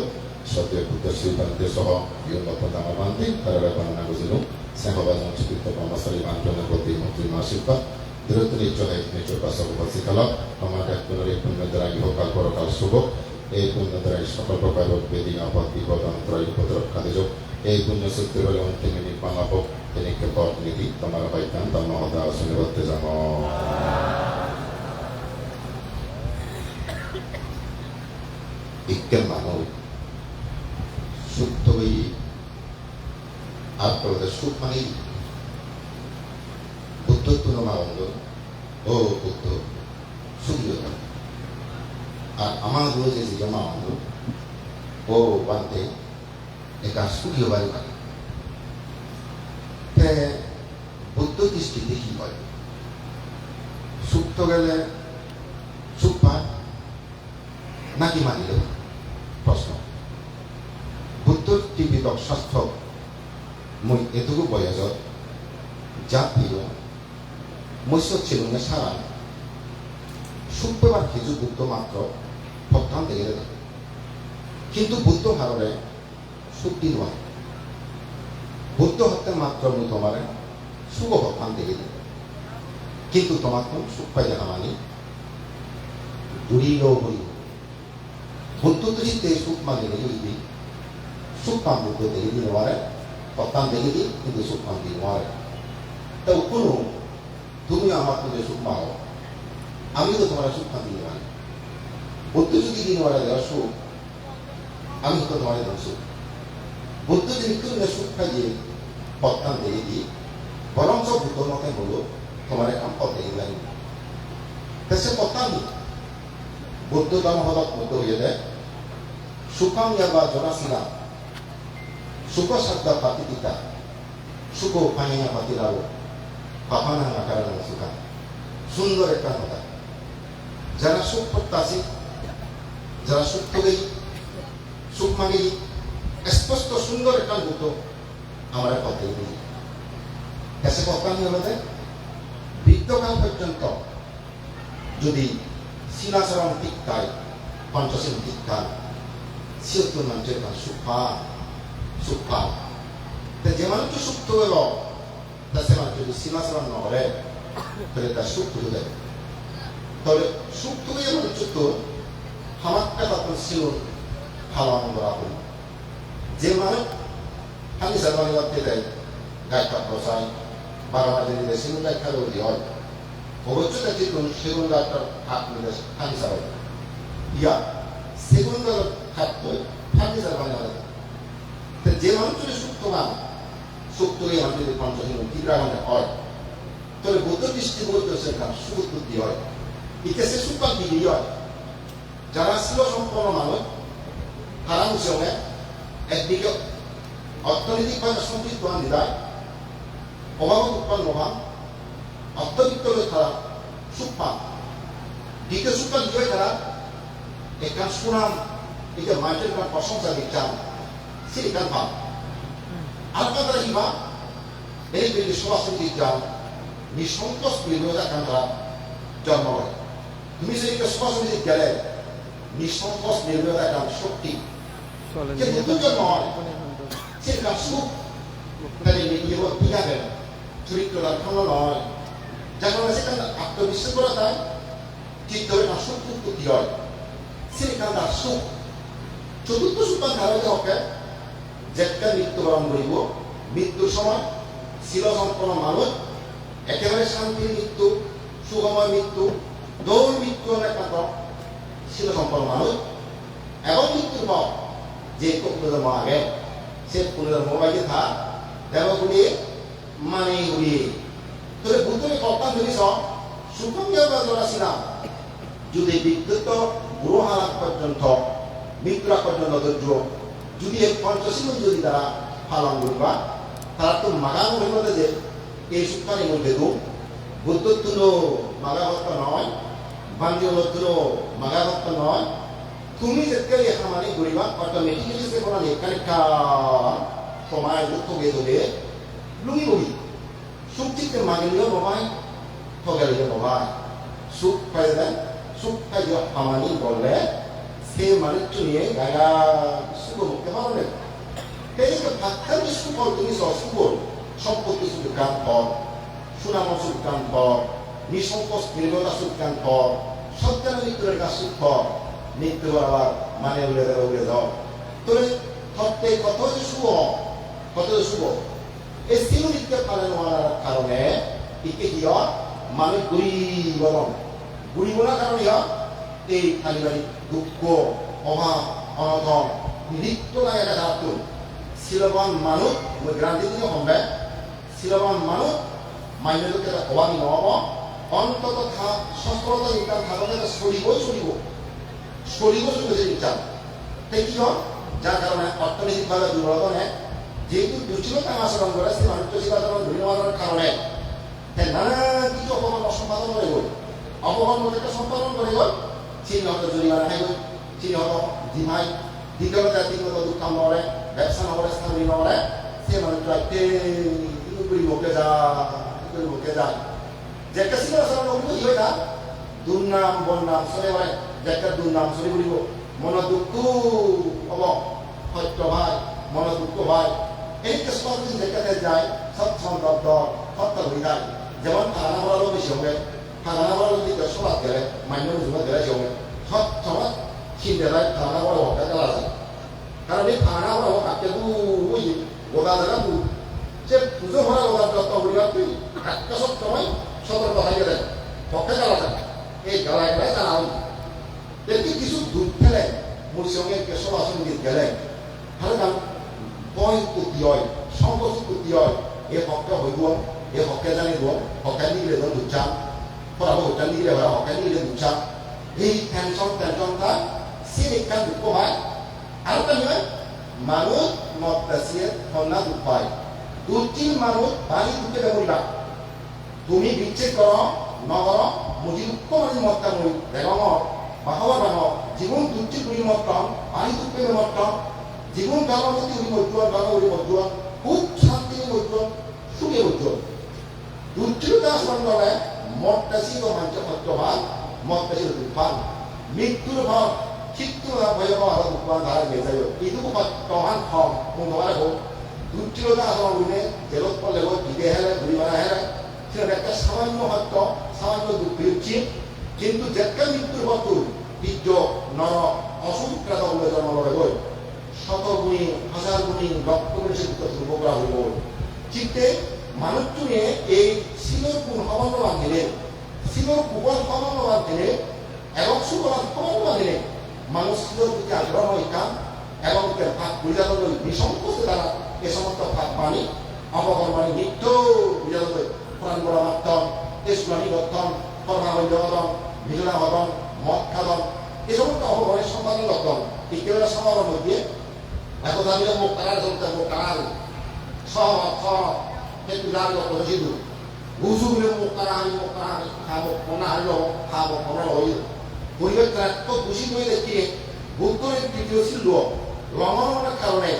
সত্যের বুদ্ধ শ্রীবান্তে সহ ইউন্নত দামাবান্তে তারা বর্ণনা বুঝিল Sahabat mencipta pemasari bantuan bagi menteri masifah Direktur Johaib Mejo Pasal Bupati Kalak Pemadat Peneri Penegara Hokal Korokal Subok Penegara Sakal Prokarot Bedi Apat di Badan Terai Putra Kadejok Punya Sektor Leon Temini Pangapok Ini Kepot Nidi Tamara Baikan Tamahada Sunewat Tezamo Ikan Manu Suktoi আপনাদের সুখ মানে বুদ্ধ তুলনা আনন্দ ও বুদ্ধ সুখীয় আর আমার রয়েছে যে জমা আনন্দ ও বানতে এটা সুখীয় বাড়ি পারে বুদ্ধ দৃষ্টিতে কি হয় সুখ তো গেলে সুখ পায় নাকি মানিল প্রশ্ন বুদ্ধর টিভিত স্বাস্থ্য মই এটুকু বয়সত জাতীয় মৎস্য ছিল না সারা সুখ পেবার কিছু বুদ্ধ মাত্র ভক্তান দেখে দেবে কিন্তু বুদ্ধ হারে সুখ দিন বুদ্ধ হত্যা মাত্র মই তোমার সুখ ভক্তান দেখে দেবে কিন্তু তোমার কোন সুখ পাই দেখা মানি ঘুরিল ঘুরিল বুদ্ধ দৃষ্টিতে সুখ মানিলে যদি সুখ পান বুদ্ধ দেখে দিতে পারে Patan দেখি কিন্তু সুখ পান্তি নয় তো কোনো তুমি আমার যে সুখ পাও আমি তো তোমার সুখ পান্তি নয় বুদ্ধ যদি দিন ওরা দেওয়া সুখ আমি তো তোমার দেওয়া সুখ বুদ্ধ যদি তুমি সুখ পাইয়ে পত্তান দেখে দিই বরং সব বুদ্ধ মতে হলো তোমার কাম পথ দেখে যাই সে পত্তান বুদ্ধ ধর্ম হল বুদ্ধ হয়ে দেয় সুখাং বা জনাশিলা Suko sabda pati kita, suko panya pati lalu, papana ngakaran suka, sundor ekan mata. Jana suk pertasi, jana suk tugai, suk magi, esposto sundor ekan buto, amare pati ini. Kase pokan ni bade, biddo kan perjanto, jadi sila sarang tikkai, pancasin tikkai, siapa nantikan suka. সুখা তা যে মানুষ সুখ তো এলো তা সে মানুষ যদি সীমা সারা না করে তাহলে তার সুখ তুলে দেবে তাহলে সুখ থেকে যেমন চুক্ত হামাক্কা তারপর ছিল ভালো করা হল যে মানুষ খালি সাধারণ লাগতে দেয় গায়টা বসায় বাগানে দিলে সেগুন গাছ খাবে ওই হয় অবশ্যই চিন্তুন সেগুন গাছটার হাত মিলে খালি সারাই ইয়া সেগুন গাছ খাদ্য খালি সারা যে মানুষ যদি সুক্ত না সুক্ত এই মানুষ যদি পঞ্চহীন তীব্রা মানে হয় তাহলে বুদ্ধ দৃষ্টি বলতে সেখানে সুবুদ্ধি হয় ইতিহাসে সুপার দিদি হয় যারা ছিল সম্পন্ন মানুষ তারা হিসেবে একদিকে অর্থনৈতিকভাবে সমৃদ্ধ নিদায় অভাব উৎপন্ন হন অর্থবিত্ত হয়ে তারা সুখ পান দ্বিতীয় সুপার দিদি হয় তারা একখান সুনাম এটা মানুষের প্রশংসা দিচ্ছেন সেখান পান আর তারা কি পান এই বেশি সমাজনীতি যান নিঃসন্তোষ বিরোধা কান্তারা জন্ম হয় তুমি সেদিকে সমাজনীতি গেলে নিঃসন্তোষ বিরোধা কান শক্তি যে নতুন জন্ম হয় সেখান সুখ তাদের নিজেও ঠিকাবে চরিত্রটা ভালো নয় যার কারণে সেখানে আত্মবিশ্বাস করা যায় ঠিক ধরে না সুখ উৎপত্তি হয় সেখান তার সুখ চতুর্থ সুপার ধারণে হকে যেটা মৃত্যুবরণ করিব মৃত্যুর সময় ছিল সম্পন্ন মানুষ একেবারে শান্তির মৃত্যু সুখময় মৃত্যু দৌড় মৃত্যু একমাত্র ছিল সম্পন্ন মানুষ এবং মৃত্যুর পর যে পুনর্জন্ম আগে সে পুনর্জন্ম বাইরে থা দেবগুলিয়ে মানে গুলিয়ে তোরে বুদ্ধকে কর্তান জিনিস সুখম ছিলাম যদি বিদ্যুৎ বুড়ো হালাত পর্যন্ত মৃত্যুরা পর্যন্ত ধৈর্য যদি এই পঞ্চশীল যদি তারা পালন করবা তারা তো মাগা মহিমতে যে এই সুখানি মধ্যে তো বুদ্ধত্ব মাগা ভক্ত নয় বান্ধবত্ব মাগা ভক্ত নয় তুমি যেতে খামানি করিবা অটোমেটিক্যালি সে কোনো লেখালেখা সময় দুঃখ বেদবে লুঙ্গি লুঙ্গি সুখ ঠিক মাগিলেও নয় ঠগালিও নয় সুখ পাই দেন সুখ পাই খামানি বললে সে মানুষ নিয়ে গায়া সুখ মুক্তি পারবে এই যে ভাত্তার সুফল তুমি সুফল সম্পত্তি সুখান ফল সুনাম সুখান ফল নিঃসংকোচ নির্ভরতা সুখান ফল সত্যান মৃত্যুর কাজ সুখ মৃত্যু আবার মানে উড়ে যাও তোরে সত্যি কত যে শুভ কত যে শুভ এই সিলু নিত্য পালন হওয়ার কারণে একে কি হয় মানুষ গুড়ি বলার কারণে হয় এই পারিবারিক দুঃখ অভাব অনটন নিত্য লাগে এটা ধারণ শিলবান মানুষ গ্রান্তি দিনে হবে শিলবান মানুষ মাইনের লোকের অভাবী নহব অন্তত সফলতা ইনকাম থাকলে সরিব চলেছে ইনকাম তাই কি হয় যার কারণে অর্থনৈতিকভাবে দুর্বলতা নেয় যেহেতু দুশ্চিলতা আচরণ করে সেই মানুষ আচরণ ধন্যবাদের কারণে নানা কিছু অপমান অসম্পাদন করে গল অপমান একটা সম্পাদন করে গল চিহ্ন হয়তো জরিমানা হয়ে গল চিহ্ন হয়তো জিমাই দ্বিতীয় জাতিগত দুঃখ নড়ে ব্যবসা নগরে স্থান নড়ে সে মানুষটা মুখে যায় যেটা ছিল আসলে হয় না দুর্নাম বন্নাম সরে হয় যেটা দুর্নাম সরি বলিব মন দুঃখ হব সত্য ভাই মন দুঃখ ভাই এই সবদিন যেটাতে যায় সৎসঙ্গ সত্য হয়ে যায় যেমন থানা বলারও বেশি হবে থানা বলার যদি সবাদ গেলে মান্য জমা গেলে সে হবে সব সমাজ খিন্দেলায় থানা বড় হতে গেলা যায় কারণ এই থানা বড় হোক আজকে ওই গোদা জায়গা যে পুজো ভরা গোদা যত হরিবার তুই একটা সব সময় সতর্ক হয়ে গেলে পক্ষে গেলা যায় এই গেলায় গেলায় জানা হই এটি কিছু দূর গেলে মোর সঙ্গে কেশব আসন গেলে তাহলে কারণ বয় করতে হয় সংকোচ করতে হয় এই পক্ষে হইব এই পক্ষে জানিব পক্ষে নিলে দুচান পড়াবো হোটেল নিলে ওরা পক্ষে নিলে দুচান এই টেনশনটা সে একখান দুঃখ হয় আর কেন মানুষ মতাসিয়ে সন্না দুঃখ হয় দুটির মানুষ বাড়ি দুঃখে ব্যবহৃত তুমি বিচ্ছেদ কর নগর মুজি দুঃখ মানে মত্তা মই বেগমর বাহবার বাহ জীবন দুটি গুলি মত্তম বাড়ি দুঃখে মত্তম জীবন গানমতি উড়ি মজ্জুয়ান গান উড়ি মজ্জুয়ান খুব শান্তি মজ্জুয়ান সুখে মজ্জুয়ান দুর্চিরতা সন্ধ্যে মত্তাসি ও মঞ্চ সত্যবান মত্তাসি দুঃখান মৃত্যুর ভাব চিত্তুর ভয়াবহ আরো দুঃখান ধারা বেজায় এইটুকু সত্যবান হম মঙ্গলবার হোক দুর্চিরতা আসন উড়ে জেলত পড়লে হোক বিদে হেলে ঘুরি মারা হেলে সেটা একটা সামান্য সত্য সামান্য দুঃখ হচ্ছে কিন্তু যেকা মৃত্যুর বস্তু বীর্য নর অসংখ্যাত বলে জন্ম লবে গই শত গুণী হাজার গুণী লক্ষ গুণী সিদ্ধ উপগ্রহ হইব চিত্তে মানুষ চুনে এই শিলর গুণ হবান্নবাদ দিলে শিলর কুবল হবান্নবাদ দিলে এবং সুবল হবান্নবাদ দিলে মানুষ শিলর প্রতি আগ্রহ হইতাম এবং ভাগ বুঝালো নিঃসংকোচে তারা এ সমস্ত ভাগ বাণী অপকর্মাণী নিত্য বুঝালো কোরআন বড় মাত্তম ইসলামী গঠন কর্মাবন্ধন মিলনা হদন মদ খাদন এই সমস্ত অপকর্মের সম্পাদন গঠন এই কেবল সমাজের মধ্যে একদা মিলে মুখ তারার চলতে মুখ তারার সহমত কিন্তু যার প্রদর্শিত বুঝু মিলে মুখ তারাহারি খাবো কোনা হারিল খাবো কোনা হইল পরিবেশ এত দূষিত হয়ে দেখিয়ে বুদ্ধের তৃতীয় ছিল লঙ্ঘনের কারণে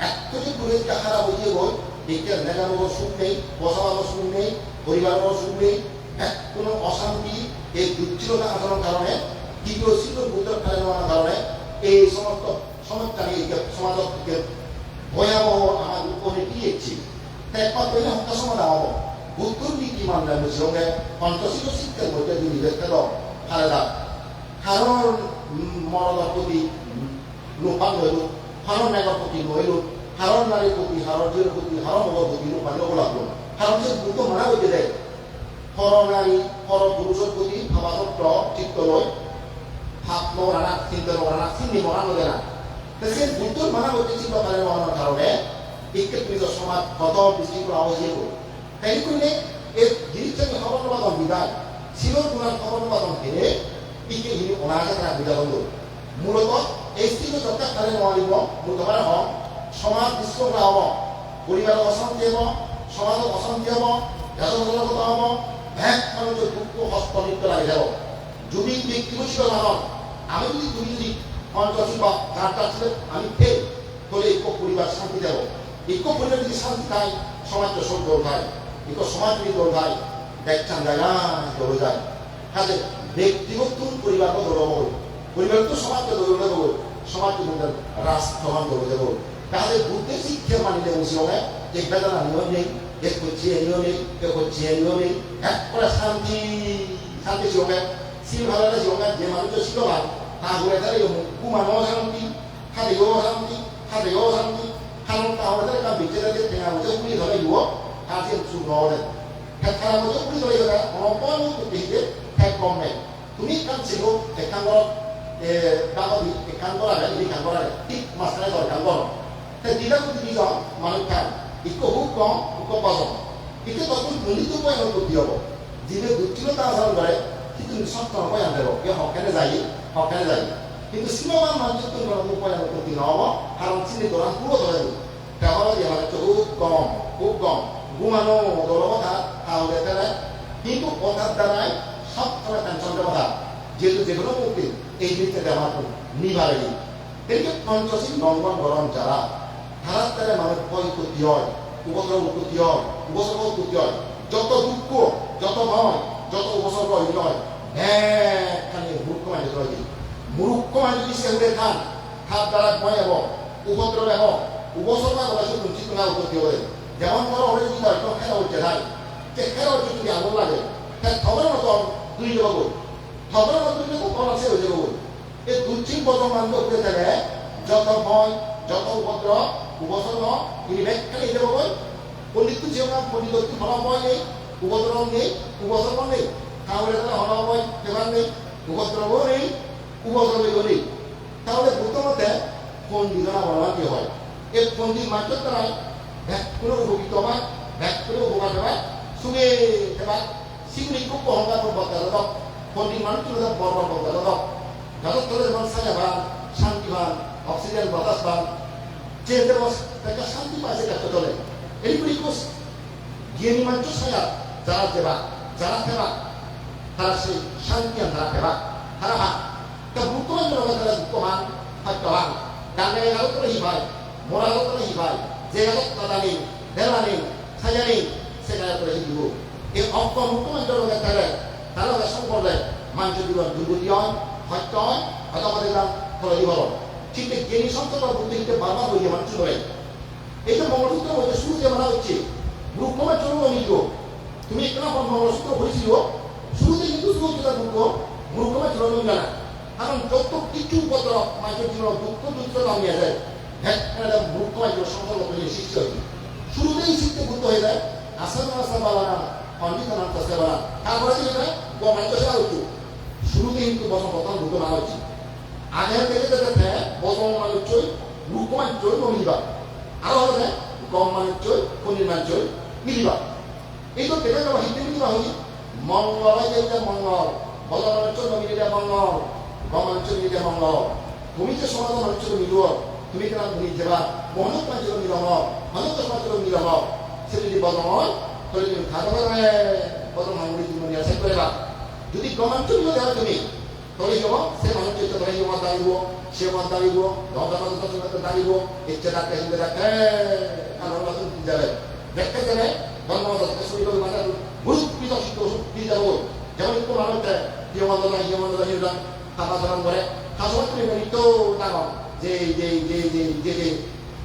এত যে দূরে খারাপ হয়ে গেল দেখতে নেগানোর সুখ নেই বসানোর সুখ নেই পরিবারের সুখ নেই এক কোনো অশান্তি এই দুচ্ছিলতা আচরণ কারণে তৃতীয় ছিল বুদ্ধের ফেলে নেওয়ার কারণে এই সমস্ত সমস্যা নিয়ে সমাজ থেকে ভয়াবহ আমার উপরে দিয়েছি একমাত্র হত্যা সমাধান হবো বুদ্ধর নীতি মানলামের সঙ্গে পঞ্চশীল শিক্ষার মধ্যে যদি দেখতে দাও হারেদা কারণ মরদার প্রতি লোপান হইল হারণ নাগর প্রতি নইল হারণ নারীর প্রতি হারণের প্রতি হারণ মগর প্রতি লোপান লাগলো কারণ সে দ্রুত মানা হইতে দেয় হর নারী হর পুরুষের প্রতি ভাবাতত্ব চিত্ত লয় ভাব মরানা চিন্তা মরানা চিন্নি মরানো দেয় না সে দ্রুত মানা হইতে চিন্তা করে মরানোর কারণে বিক্ষেপিত সমাজ কত বিশৃঙ্খলা অবশ্যই তাই করলে এই জিনিসটাকে খবরবাদন বিধান ছিল গুণার খবরবাদন ফিরে ইকে যিনি অনাহাসে তারা বিধান মূলত এই স্থিতি যথা কালে নোৱাৰিব মুঠভাৱে হওক সমাজ বিশৃংখলা হ'ব পৰিবাৰৰ অশান্তি হ'ব সমাজত অশান্তি হ'ব জাতগত হ'ব এক মানুষের দুঃখ হস্ত নৃত্য লাগি যাব যদি ব্যক্তিগত মানুষ আমি যদি তুমি যদি পঞ্চশী বা চারটা ছিল আমি ফেল তাহলে এক পরিবার শান্তি দেব এক পরিবার যদি শান্তি খায় সমাজটা সব দৌড় খায় এক সমাজ যদি দৌড় খায় দেখছেন জায়গায় দৌড়ে যায় কাজে ব্যক্তিগত পরিবারকে দৌড়াবো পরিবার তো সমাজকে দৌড়ে দেবো সমাজকে রাষ্ট্রমান দৌড়ে দেবো তাহলে বুদ্ধের শিক্ষা মানিলে মুসলিমে যে বেদনা নিয়ম নেই এক হচ্ছে নিয়ম নেই এক হচ্ছে নিয়ম নেই এক করে শান্তি শান্তি সঙ্গে শিল ভালো সঙ্গে যে মানুষের ছিল ভালো তা ঘুরে তাহলে কুমানো শান্তি খাদেও শান্তি খাদেও শান্তি কারণ তাহলে তাহলে কাম বিচে তাহলে টেঙা মধ্যে পুড়ি ধরে দিব কাজে চুপ নড়ে খেলা মধ্যে পুড়ি ধরে গেলে অনপন করতে হিতে ঠেক কম নেই তুমি কাম ছিল একান ঘর বাঙালি একান করারে এই কান করারে ঠিক মাঝখানে ধর কান কর তাই দিদা যদি দিজন মানুষ খান ইকো হুক কম হুক পাচন ইকে তখন দলিত পয়ন করতে হব যিনি দুচ্ছিলতা আচরণ করে কিন্তু সত্তর পয়ন দেব এ হকানে যাই কিন্তু সীমামান মানুষের তো পয়ন করতে নহব কারণ চিনি দোকান পুরো ধরে দেব ব্যবহার দিয়ে মানে খুব কম ঘুমানো দল কথা তাহলে তারা কিন্তু কথার দ্বারাই সব সময় টেনশনটা কথা যেহেতু যে কোনো মুক্তি এই জিনিসটা ব্যবহার করি নিভারে দিই এদিকে পঞ্চশীল লঙ্ঘন গরম যারা তারা তারা মানুষ ক্ষতি হয় উপদ্রব উৎপত্তি হয় উপসর্গ উৎপত্তি হয় যত দুঃখ যত ভয় যত উপসর্গ হইল হয় একখানি মূর্খ মানে ধরে মূর্খ মানে যদি সেগুলো খান খাপ দ্বারা ভয় হব উপদ্রব হব উপসর্গ বলে শুধু চিন্তা উৎপত্তি হবে যেমন ধরো ওরে যদি হয়তো খেলা উঠতে যায় যে খেলা উঠতে যদি আগুন লাগে তাই থবের মতন দুই যাব থবের মতন যদি কখন আছে হয়ে যাব এই দুচ্ছিন বর্তমান উঠতে থাকে যত ভয় যত উপদ্রব উপসর্গ তিনি ব্যাখ্যানে দেব বই পণ্ডিত যেমন পণ্ডিত হরময় নেই উপদ্রব নেই উপসর্গ নেই তাহলে তারা হরময় ব্যবহার নেই উপদ্রবও নেই উপসর্গও নেই তাহলে প্রথমতে পণ্ডিতরা বলবার কি হয় এই পণ্ডিত মাত্র তারাই ব্যাখ্যানে উপকৃত হয় ব্যাখ্যানে উপকার দেওয়া সুগে দেবা সিগুলি খুব অহংকার বদলা দাও পণ্ডিত মানুষ বর্বর বদলা দাও যাদের তোদের যেমন সাজাবান শান্তিবান অক্সিজেন বাতাস পান যে একটা শান্তি পাচ্ছে একটা চলে এইগুলি জ্ঞানী মানুষ সাজা যারা দেবা যারা ফেরা তারা সেই শান্তি তারা ফেরা তারা হাত তা বুদ্ধমান জনগণ তারা দুঃখমান সত্যবান ডানে গেল তো হিভাই মরা গেল তো হিভাই যে গেল তারা নেই ভেলা নেই সাজা নেই সেখানে করে দিব এই অজ্ঞ মুক্তমান জনগণ তারা সম্পর্কে মানুষের জীবন দুর্গতি হয় সত্য হয় হয়তো আমাদের নাম ফলে জীবন ঠিক জ্ঞানী সম্পর্ক বুদ্ধি হিসেবে বারবার হয়ে মানুষ চলে এই যে মঙ্গলসূত্র মধ্যে শুরুতে বলা হচ্ছে রূপকমের জন্য নিল তুমি একটা মঙ্গলসূত্র হয়েছিল শুরুতে কিন্তু শুরু হচ্ছে তার রূপ মূর্খ মানুষের অনুযায়ী জানা কারণ যত কিছু পত্র মানুষের জীবন দুঃখ দুঃখ নামিয়ে যায় হ্যাঁ মূর্খ মানুষের সংসার সৃষ্টি হয়েছে শুরুতেই শিখতে বুদ্ধ হয়ে যায় আসার আসা বাবা না পণ্ডিত নাম চাষে বাবা তারপরে কি হয় মানুষ সেবা হচ্ছে শুরুতে কিন্তু বসন প্রথম দুটো না হচ্ছে আগে থেকে যেতে বসন মানুষ চই মূর্খ মানুষ চই মিলিবা আরো হবে গম মানুষ চই পনির মানুষ চই মিলিবা এই তো কেটে যাওয়া হিন্দু মিলিবা হই মঙ্গল যেটা মঙ্গল বল মানুষ মিলিলে মঙ্গল গম মানুষ মিলিলে মঙ্গল তুমি যে সমাজ মানুষ মিলিব তুমি কেন মিলি যাবা মহনত মানুষ মিলব মহনত সমাজ মিলব সে যদি বদমল তাহলে তুমি খাদ্য বদম মাঙ্গুলি তুমি নিয়ে করে যদি গমাঞ্চল দেওয়া তুমি তাহলে যাব সে মানুষ ধরে মত দাঁড়িব সে মত দাঁড়িব দশ দাঁড়িব ইচ্ছে ডাক্তার হিন্দে ডাক্তার যাবে দেখতে যাবে ধর্মমত শুরু করে মানে গুরুত্বিত দিয়ে যাব যেমন একটু মানুষ হিমন্দা খাতা ধরন করে খাসা তুমি মৃত দাম যে যে যে যে যে যে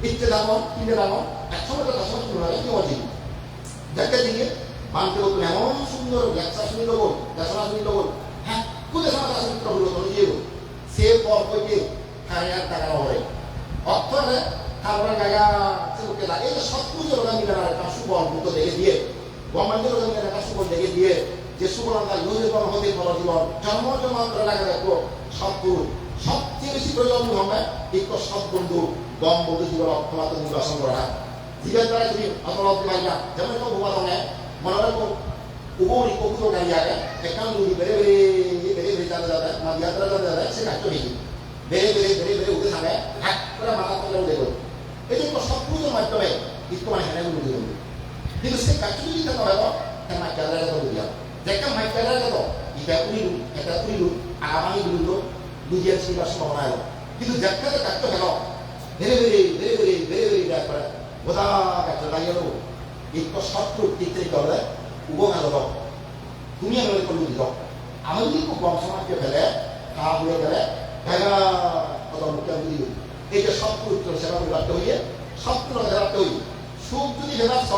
ইচ্ছে দাম কিনে দাম একসময় তো খাসা শুরু হয় কি অজিব দেখতে দিকে মানতে বলতো এমন সুন্দর লেকচার শুনি দেবো দেশনা শুনি দেবো হ্যাঁ কোথায় সময় আসলে হলো তোর দিয়ে সে পর কইতে হাজার টাকা হবে অর্থে খাবার জায়গা সেগুলোকে লাগে এই যে সব কিছু ওরা মিলে একটা সুবল মতো দেখে দিয়ে গভর্নমেন্টের ওরা মিলে একটা সুবল দেখে দিয়ে যে সুবল আমরা ইউজ হতে বড় জীবন জন্ম করে লাগে দেখো সব পুরুষ সবচেয়ে বেশি প্রয়োজন হবে একটু সব বন্ধু গম বন্ধু জীবন অর্থমাত্র নির্বাচন করা জীবের দ্বারা যদি অপরাধ পাই না যেমন একটা ভূমা মনে রাখো উপরি কপুর গাড়ি আগে একটা যদি বেড়ে বেড়ে যাতে যাত্রা যাতে সে কাজ নেই বেড়ে উঠে থাকে হাত করে মাথা করে উঠে গেল এই যে সব কিছুর মাধ্যমে একটু মানে হেনে উঠে গেল কিন্তু সে কাজ যদি থাকে হয় মাইক ক্যামেরা কথা বুঝিয়া একটা মাইক ক্যামেরা কথা এটা উড়িলু আগামী গুলো দুজিয়ার ছিল সম্ভাবনা এলো কিন্তু যাত্রাতে কাজটা গেল ধীরে দেখ করে বোধা কাজটা দাঁড়িয়ে গেল একটু শত্রু টিকতে গেলে উপকার হল তুমি আমি করলু দিল আমি যদি খুব কম সমাজকে ফেলে খাওয়া হয়ে গেলে ভেগা কথা মুখে আমি দিল এই যে শত্রু সেবা করে রাখতে হইয়ে শত্রু রাখতে হই সুখ যদি ভেদাচ্ছ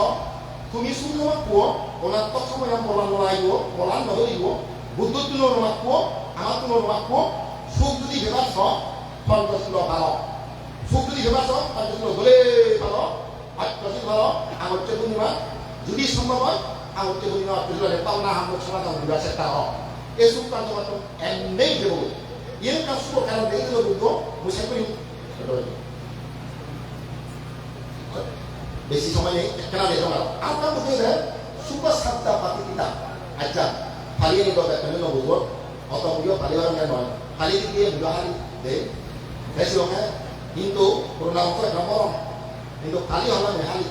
তুমি সুখ তোমার কুয়ো ওনার তৎসময় বলান নড়াইব বলান নদরিব বুদ্ধ তুলো নমাক কুয়ো আমার তুলো নমাক কুয়ো সুখ যদি ভেদাচ্ছ পঞ্চশীল ভালো সুখ যদি ভেদাচ্ছ পঞ্চশীল হলে ভালো আত্মশীল ভালো আমার পূর্ণিমা যদি সম্ভব হয় আমার পূর্ণিমা পাওনা হামক সমাধান দিবা সেটা হোক এই সুখ কার্য এমনি দেব এর কাজ সুখ কারণ দেখে দিল বুদ্ধ মুসে করি বেশি সময় নেই কেনা দেখো না আপনার মধ্যে সুখ সাতটা পাতি কিতা আচ্ছা ফালিয়ে নিতে হবে কেন বুঝবো অত বুঝো ফালিয়ে নয় ফালিয়ে দিয়ে বিবাহারি দে বেশি হবে কিন্তু করোনা অংশ একটা গরম কিন্তু ফালি হলাম হালি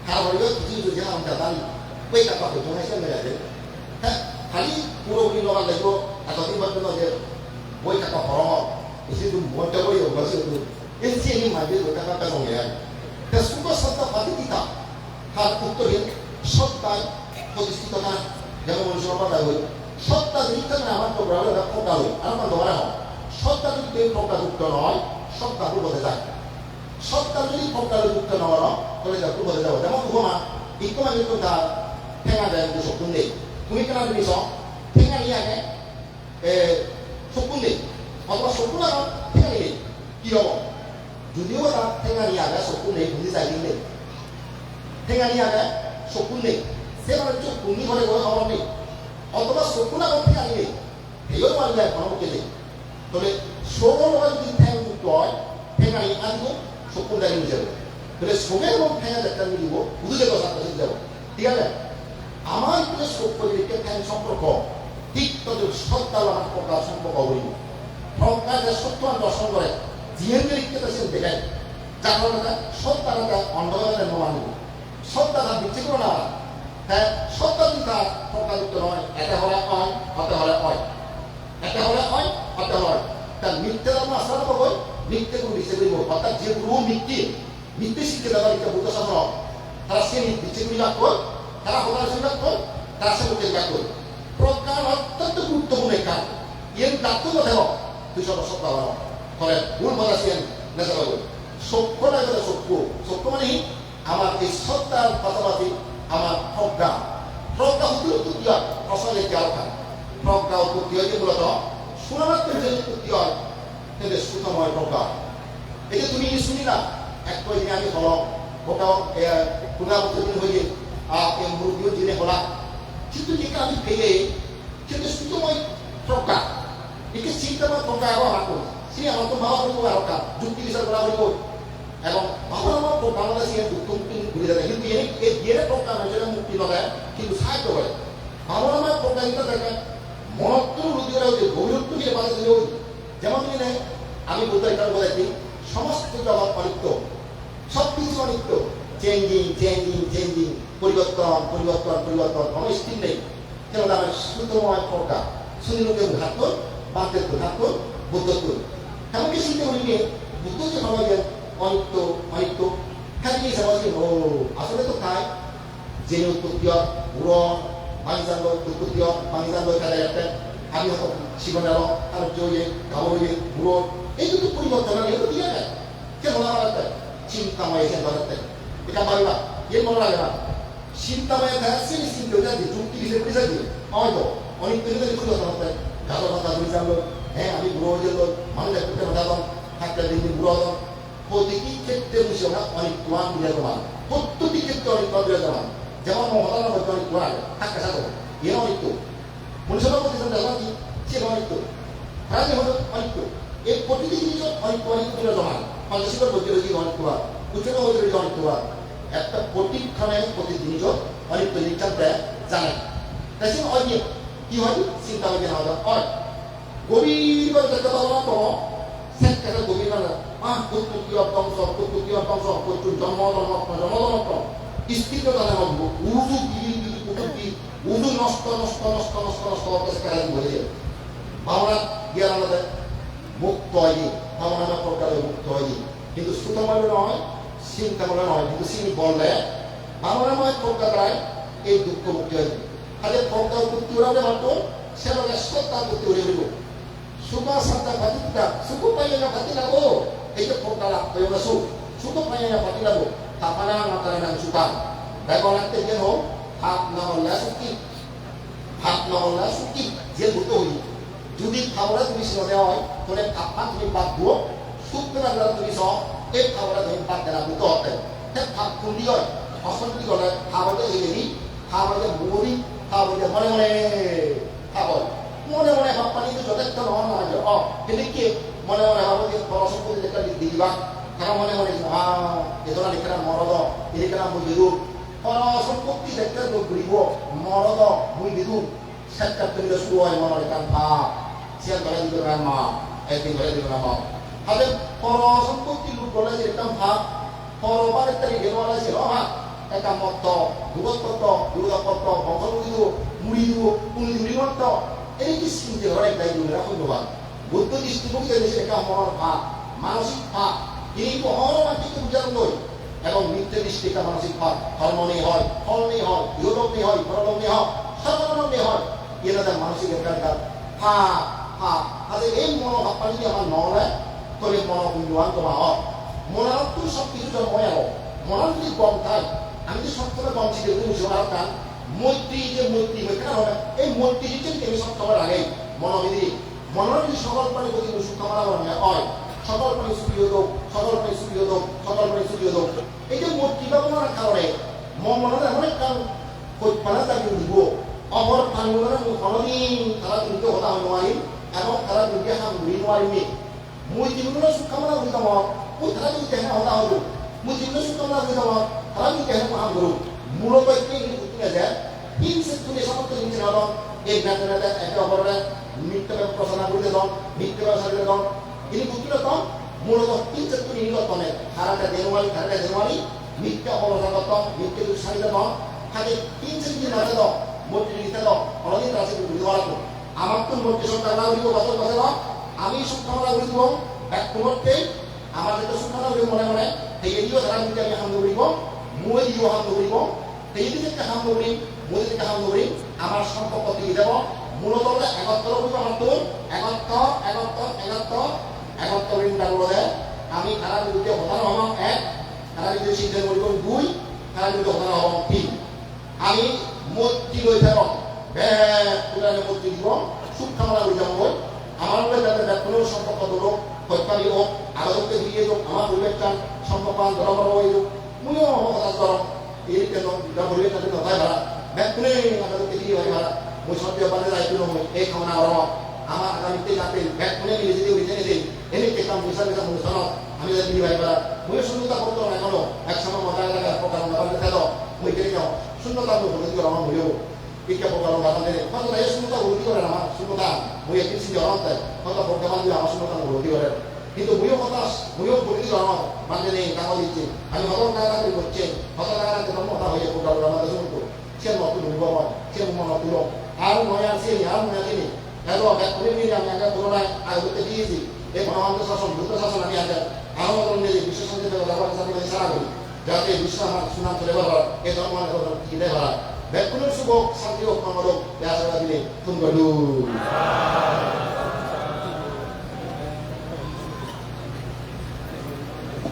খারাপ হইলেও কিছু যে আমরা দাঁড়ি ওই টাকা তো জমা এসে মেরে হ্যাঁ খালি পুরোপুরি লগার লাগবো এতদিন পর্যন্ত যে বই টাকা হরম এসে তুমি মনটা বই বসে এসে এনে মাঝে ওই টাকাটা জমে যায় তা সুখ সত্তা পাতি দিতা তার উত্তরে সত্তায় প্রতিষ্ঠিত না যেমন মনুষ্য কথা হই সত্তা জিনিসটা না আমার তো গ্রামে ফোকা হই আর আমার ধরা হয় সত্তা যদি কেউ ফোকাযুক্ত নয় সত্তা বলতে যায় সত্তা যদি ফোকাযুক্ত নয় তাহলে যা বলতে যাবো যেমন উপমা ইকমা কিন্তু তার ঠেঙা দেয় কিন্তু শকুন নেই তুমি কেন জিনিস ঠেঙা নিয়ে আগে শকুন নেই অথবা শকুন আর ঠেঙা নেই কি হব যদিও তার ঠেঙা নিয়ে আগে শকুন নেই বুঝি যাই নেই ঠেঙা নিয়ে আগে শকুন নেই সে মানে চোখ কুন্দি ঘরে ঘরে খবর নেই অথবা শকুন আগে ঠেঙা নেই এইও মানি যায় কোনো নেই তাহলে শোকের লোকের যদি ঠ্যাং যুক্ত হয় ঠেঙা নিয়ে আনবো শকুন দাঁড়িয়ে নিয়ে যাবে তাহলে শোকের এবং ঠেঙা একটা আমি দিব বুঝে যাবো তার কাছে যাবো ঠিক আছে আমার যে সত্য দিকে ঠ্যাং সম্পর্ক ঠিক তাদের সত্তা আমার প্রকার সম্পর্ক হইব প্রকার যে সত্য দর্শন করে জিএনকে লিখতে সে দেখায় যার কারণে সত্তাটা অন্ধকারের মানিব সত্তাটা বিচ্ছি করে না হ্যাঁ সত্তা যদি তার প্রকারযুক্ত নয় এটা হলে হয় হতে হলে হয় এটা হলে হয় হতে হয় তার মিথ্যে ধর্ম আশ্রয় হয় মিথ্যে কোনো বিশ্বাস করিব অর্থাৎ যে গুরু মিথ্যে শিখতে দেওয়ার একটা বুদ্ধ শাসন তারা সে বিচ্ছে করি লাভ কর তারা হতাশ লাভ কর তারা সে মুখে লাভ কর প্রজ্ঞান অত্যন্ত গুরুত্বপূর্ণ কাজ এর ডাক্তার কথা তুই সব সত্য ফলে ভুল কথা ছিলেন নেশা করবে সভ্যটা গেলে সভ্য মানে আমার এই সত্তার পাশাপাশি আমার প্রজ্ঞা হতে কি হয় প্রশ্নের একটি আলোচনা প্রজ্ঞা উৎপত্তি হয়েছে মূলত সুনামাত্মের যে উৎপত্তি হয় সেটা সুতময় প্রজ্ঞা। এই যে তুমি শুনি না এক কয়েকদিন আগে হল ওটাও পুরা উৎপত্তি হয়ে মুরগিও জেনে হলা কিন্তু যেটা আমি পেয়ে সেটা সুতময় প্রজ্ঞা একে চিন্তাময় প্রজ্ঞা আরো রাখো সে আমার তো ভাবা করবো আরো কাজ যুক্তি বিচার করা হইব এবং ভাবা আমার বাংলাদেশে দুঃখ মুক্তি ঘুরে যাবে কিন্তু এই বিয়ের প্রজ্ঞা নয় যেটা মুক্তি লগায় কিন্তু সাহায্য করে ভাবা আমার প্রজ্ঞা কিন্তু দেখে মনত্ব রুদিরা হচ্ছে গৌরত্ব দিয়ে বাধা দিলে যেমন তুমি নেই আমি বলতে একটা বলেছি সমস্ত জগৎ অনিত্য সবকিছু অনিত্য চেঞ্জিং পরিবর্তন কোনো স্থির নেই কেন আমার সুতময় প্রজ্ঞা সুনিরূপে ঘাত বাঁধের ঘাত বুদ্ধত্ব এমনকি চিন্তা করি নিয়ে বুদ্ধ যে ভাবাবেন অনিত্য খালি সমাজকে ও আসলে তো তাই জেনে উৎপত্তি পুরন বাণিজ্যাঙ্গ উৎপত্তি বাণিজ্যাঙ্গ খেলা একটা আমি হয়তো জীবনে আর জয়ে গাবয়ে পুরন এই দুটো পরিবর্তন এগুলো দিয়ে যায় কেন আমার একটা চিন্তাময় এখানে ধরাতে এটা পারিবা এর মনে লাগে না চিন্তাময় থাকে চিন্তা যে যুক্তি হিসেবে বুঝা দিয়ে হয়তো অনেক পেলে পরিবর্তন হতে গালো কথা বুঝালো হ্যাঁ আমি বুড়ো হয়ে গেল মানুষ একটু বাঁধাতাম থাকতে দিন বুড়ো হতাম প্রতিটি ক্ষেত্রে বুঝে না অনেক তোমার বিরাজমান প্রত্যেকটি ক্ষেত্রে অনেক তোমার বিরাজমান যেমন মহতার মধ্যে অনেক তোমার থাকতে থাকো এ অনেক তো পরিষেবা প্রতিষ্ঠান দেওয়া কি সে অনেক তো তারা হলো অনেক তো এই প্রতিটি জিনিস অনেক বিরাজমান পঞ্চাশিবার বলতে অনেক তোমার উচ্চতা হতে অনেক তোমার একটা প্রতিক্ষণে প্রতি জিনিস অনেক তো নির্চাপ দেয় জানে তাই সে অনেক কি হয় চিন্তা হবে না হয় গভীর করে দেখতে পাবো না তো সেটা গভীর না প্রত্যুক্তি অর্থংশ প্রচুর জন্মদনত্ব স্থিত জানে উজু গিরি উজু নষ্ট বলে ভাবনা জ্ঞান আমাদের মুক্ত হয়নি ভাবনা প্রকারে মুক্ত হয়নি কিন্তু সুতময় নয় চিন্তামূল নয় কিন্তু চিনি বললে ভাবনাময় প্রকারায় এই দুঃখ মুক্তি হয়নি তাদের প্রজ্ঞা উৎপত্তি ওরা মাত্র সেভাবে সত্তা করতে উড়ে উঠব সুখ সত্তা ভাতিটা সুখ পাইলে না ভাতি লাগো এই যে প্রজ্ঞা লাগবে ওরা সুখ পাইলে না ভাতি লাগো তাপানা মাতারে না সুখা দেখো লাগতে যেন হাত না হল্লা সুখী যে দুটো হই যদি খাওয়া তুমি শুনে হয় তাহলে আপা তুমি বাদ দিও সুখ না তুমি সব এই খাওয়া তুমি বাদ দেনা দুটো হতে ভাত খুন্দি হয় অশান্তি করে খাওয়াতে এগেলি খাওয়াতে মুড়ি খাওয়াতে মনে খাবার মনে ভাব পানি তো যথেষ্ট নহয় কিন্তু কি মনে ভাব যে পরস্পর একটা দিবা তারা মনে এজনা লিখা মরদ এদিকে মুই বিদু পরসম্পত্তি দেখতে ঘুরিব মরদ মুই বিদু সেটা তুমি শুরু হয় মনের কান ভাব সে ধরে দিতে পারেন মা একদিন ধরে দিল না মা তাহলে পরসম্পত্তি লুট বলে যে একটা ভাব পরবার একটা গেলওয়ালা ছিল একটা মত দুর্গপত্র বংশপতি মুড়ি দিব পুলি মত এই কি চিন্তা করে একটাই দুর্গা হইবা বুদ্ধ দৃষ্টিভঙ্গি একটা মনের ভাব মানসিক ভাব এই অহরমাটিকে বুঝানো নয় এবং নিত্য দৃষ্টিকা মানসিক ভাব ধর্ম নেই হয় ফল নেই হয় ইহলোক নেই হয় পরলোক নেই হয় সর্বলোক নেই হয় এনাদের মানসিক একটা তাদের এই মনোভাব পানি আমার নয় তাহলে মনোপুঞ্জবান তোমার হয় মনের তো সব কিছু জন্ময় আলো মনের যদি কম থাকে আমি যে সবসময় কম ছিল তুমি শোনার কান মৈত্রী কেন হবে এই মৈত্রী যদি তুমি সবসময় আগে মনোবিধি মনের যদি সকল প্রাণী প্রতি সুখ কামনা হয় সকল প্রাণী সুখী হতো এই যে মূর্তি ব্যবহারের কারণে মনের এমন একটা কল্পনা তাকে দিব অপর প্রাণীগুলোর কোনোদিন তারা কিন্তু হতা নোৱাৰি এবং তারা যদি হামগুৰি নোৱাৰিমে মই জীৱনৰ সুখ কামনা কৰি যাম মই তারা যদি কেনে হতা হলো মই জীৱনৰ সুখ কামনা কৰি যাম তারা যদি কেনে হাম কৰো মূলত কি বুদ্ধি আছে তিন সেক্টরে সমস্ত জিনিস হলো এই ব্যাপারে একে অপরের নিত্য প্রচারণা করতে দাও নিত্য প্রচার দাও ini buktinya toh mulu pincer tuh ini loh toh harga denuali mikir orang toh mikir itu saya toh hanya pincer di mana toh murti kita toh kalau ini terasa di luar tuh amat tuh murti suka lalu itu betul toh ami suka lalu itu back to murti amat itu suka lalu mana kayak itu sekarang kita yang hamil itu mulai juga hamil itu kayak itu kita hamil mulai kita hamil আমার সম্পর্ক দিয়ে দেব মূলত 71 বলে আমি খারাপ বিরুদ্ধে হতানো হলাম 1 খারাপ বিরুদ্ধে সিদ্ধ করিব 2 খারাপ বিরুদ্ধে হতানো হলাম 3 আমি মূর্তি লই থাকব পুরানো মূর্তি দিব সুখ কামনা করে যাবো আমার মধ্যে যাদের ব্যাকুলের সম্পর্ক হলো হত্যারি হোক আদালতকে দিয়ে হোক আমার পরিবেশটা সম্পর্ক ধর্ম হয়ে হোক মুইও কথা করম এই কেন পরিবেশ তাদের নথায় ভাড়া ব্যাকুলে আদালতকে দিয়ে হয় ভাড়া মুই সত্য বাদে যাইছিল মই এই কামনা করম আমার আগামীতে যাতে ব্যাকুলে নিয়ে যদি উঠে নিয়ে এনে কেতাম বিচার বিচার অনুষ্ঠানত আমি যদি দিয়ে ভাই ভাড়া মুই শূন্যতা করতে এখনো এক সময় মজায় লাগে প্রকার নাবালে থাকো মুই কেন যাও শূন্যতা হলে কি আমার হইও Ika program badan ini, kalau saya semua tahu di mana nama, semua tahu. Muya kisi orang teh, kalau program dia apa semua tahu di mana. Itu muya kotas, muya boleh di orang, mana ni kalau itu. Kami kalau nak di bocce, kalau nak kita mau tahu ya program badan itu. Siapa mau tu bawa, siapa mau tu bawa. Aru muya sini, aru muya sini. Kalau agak ini yang agak turun naik, agak tinggi. Mana orang tu sasar nanti ada. Aru orang ni bisa sampai ke dalam sampai ke sana. Jadi bisa sunam terlebar, itu orang orang tidak berada. Baik, subuh, sampai waktu malam, biasa lagi ni, tunggu dulu.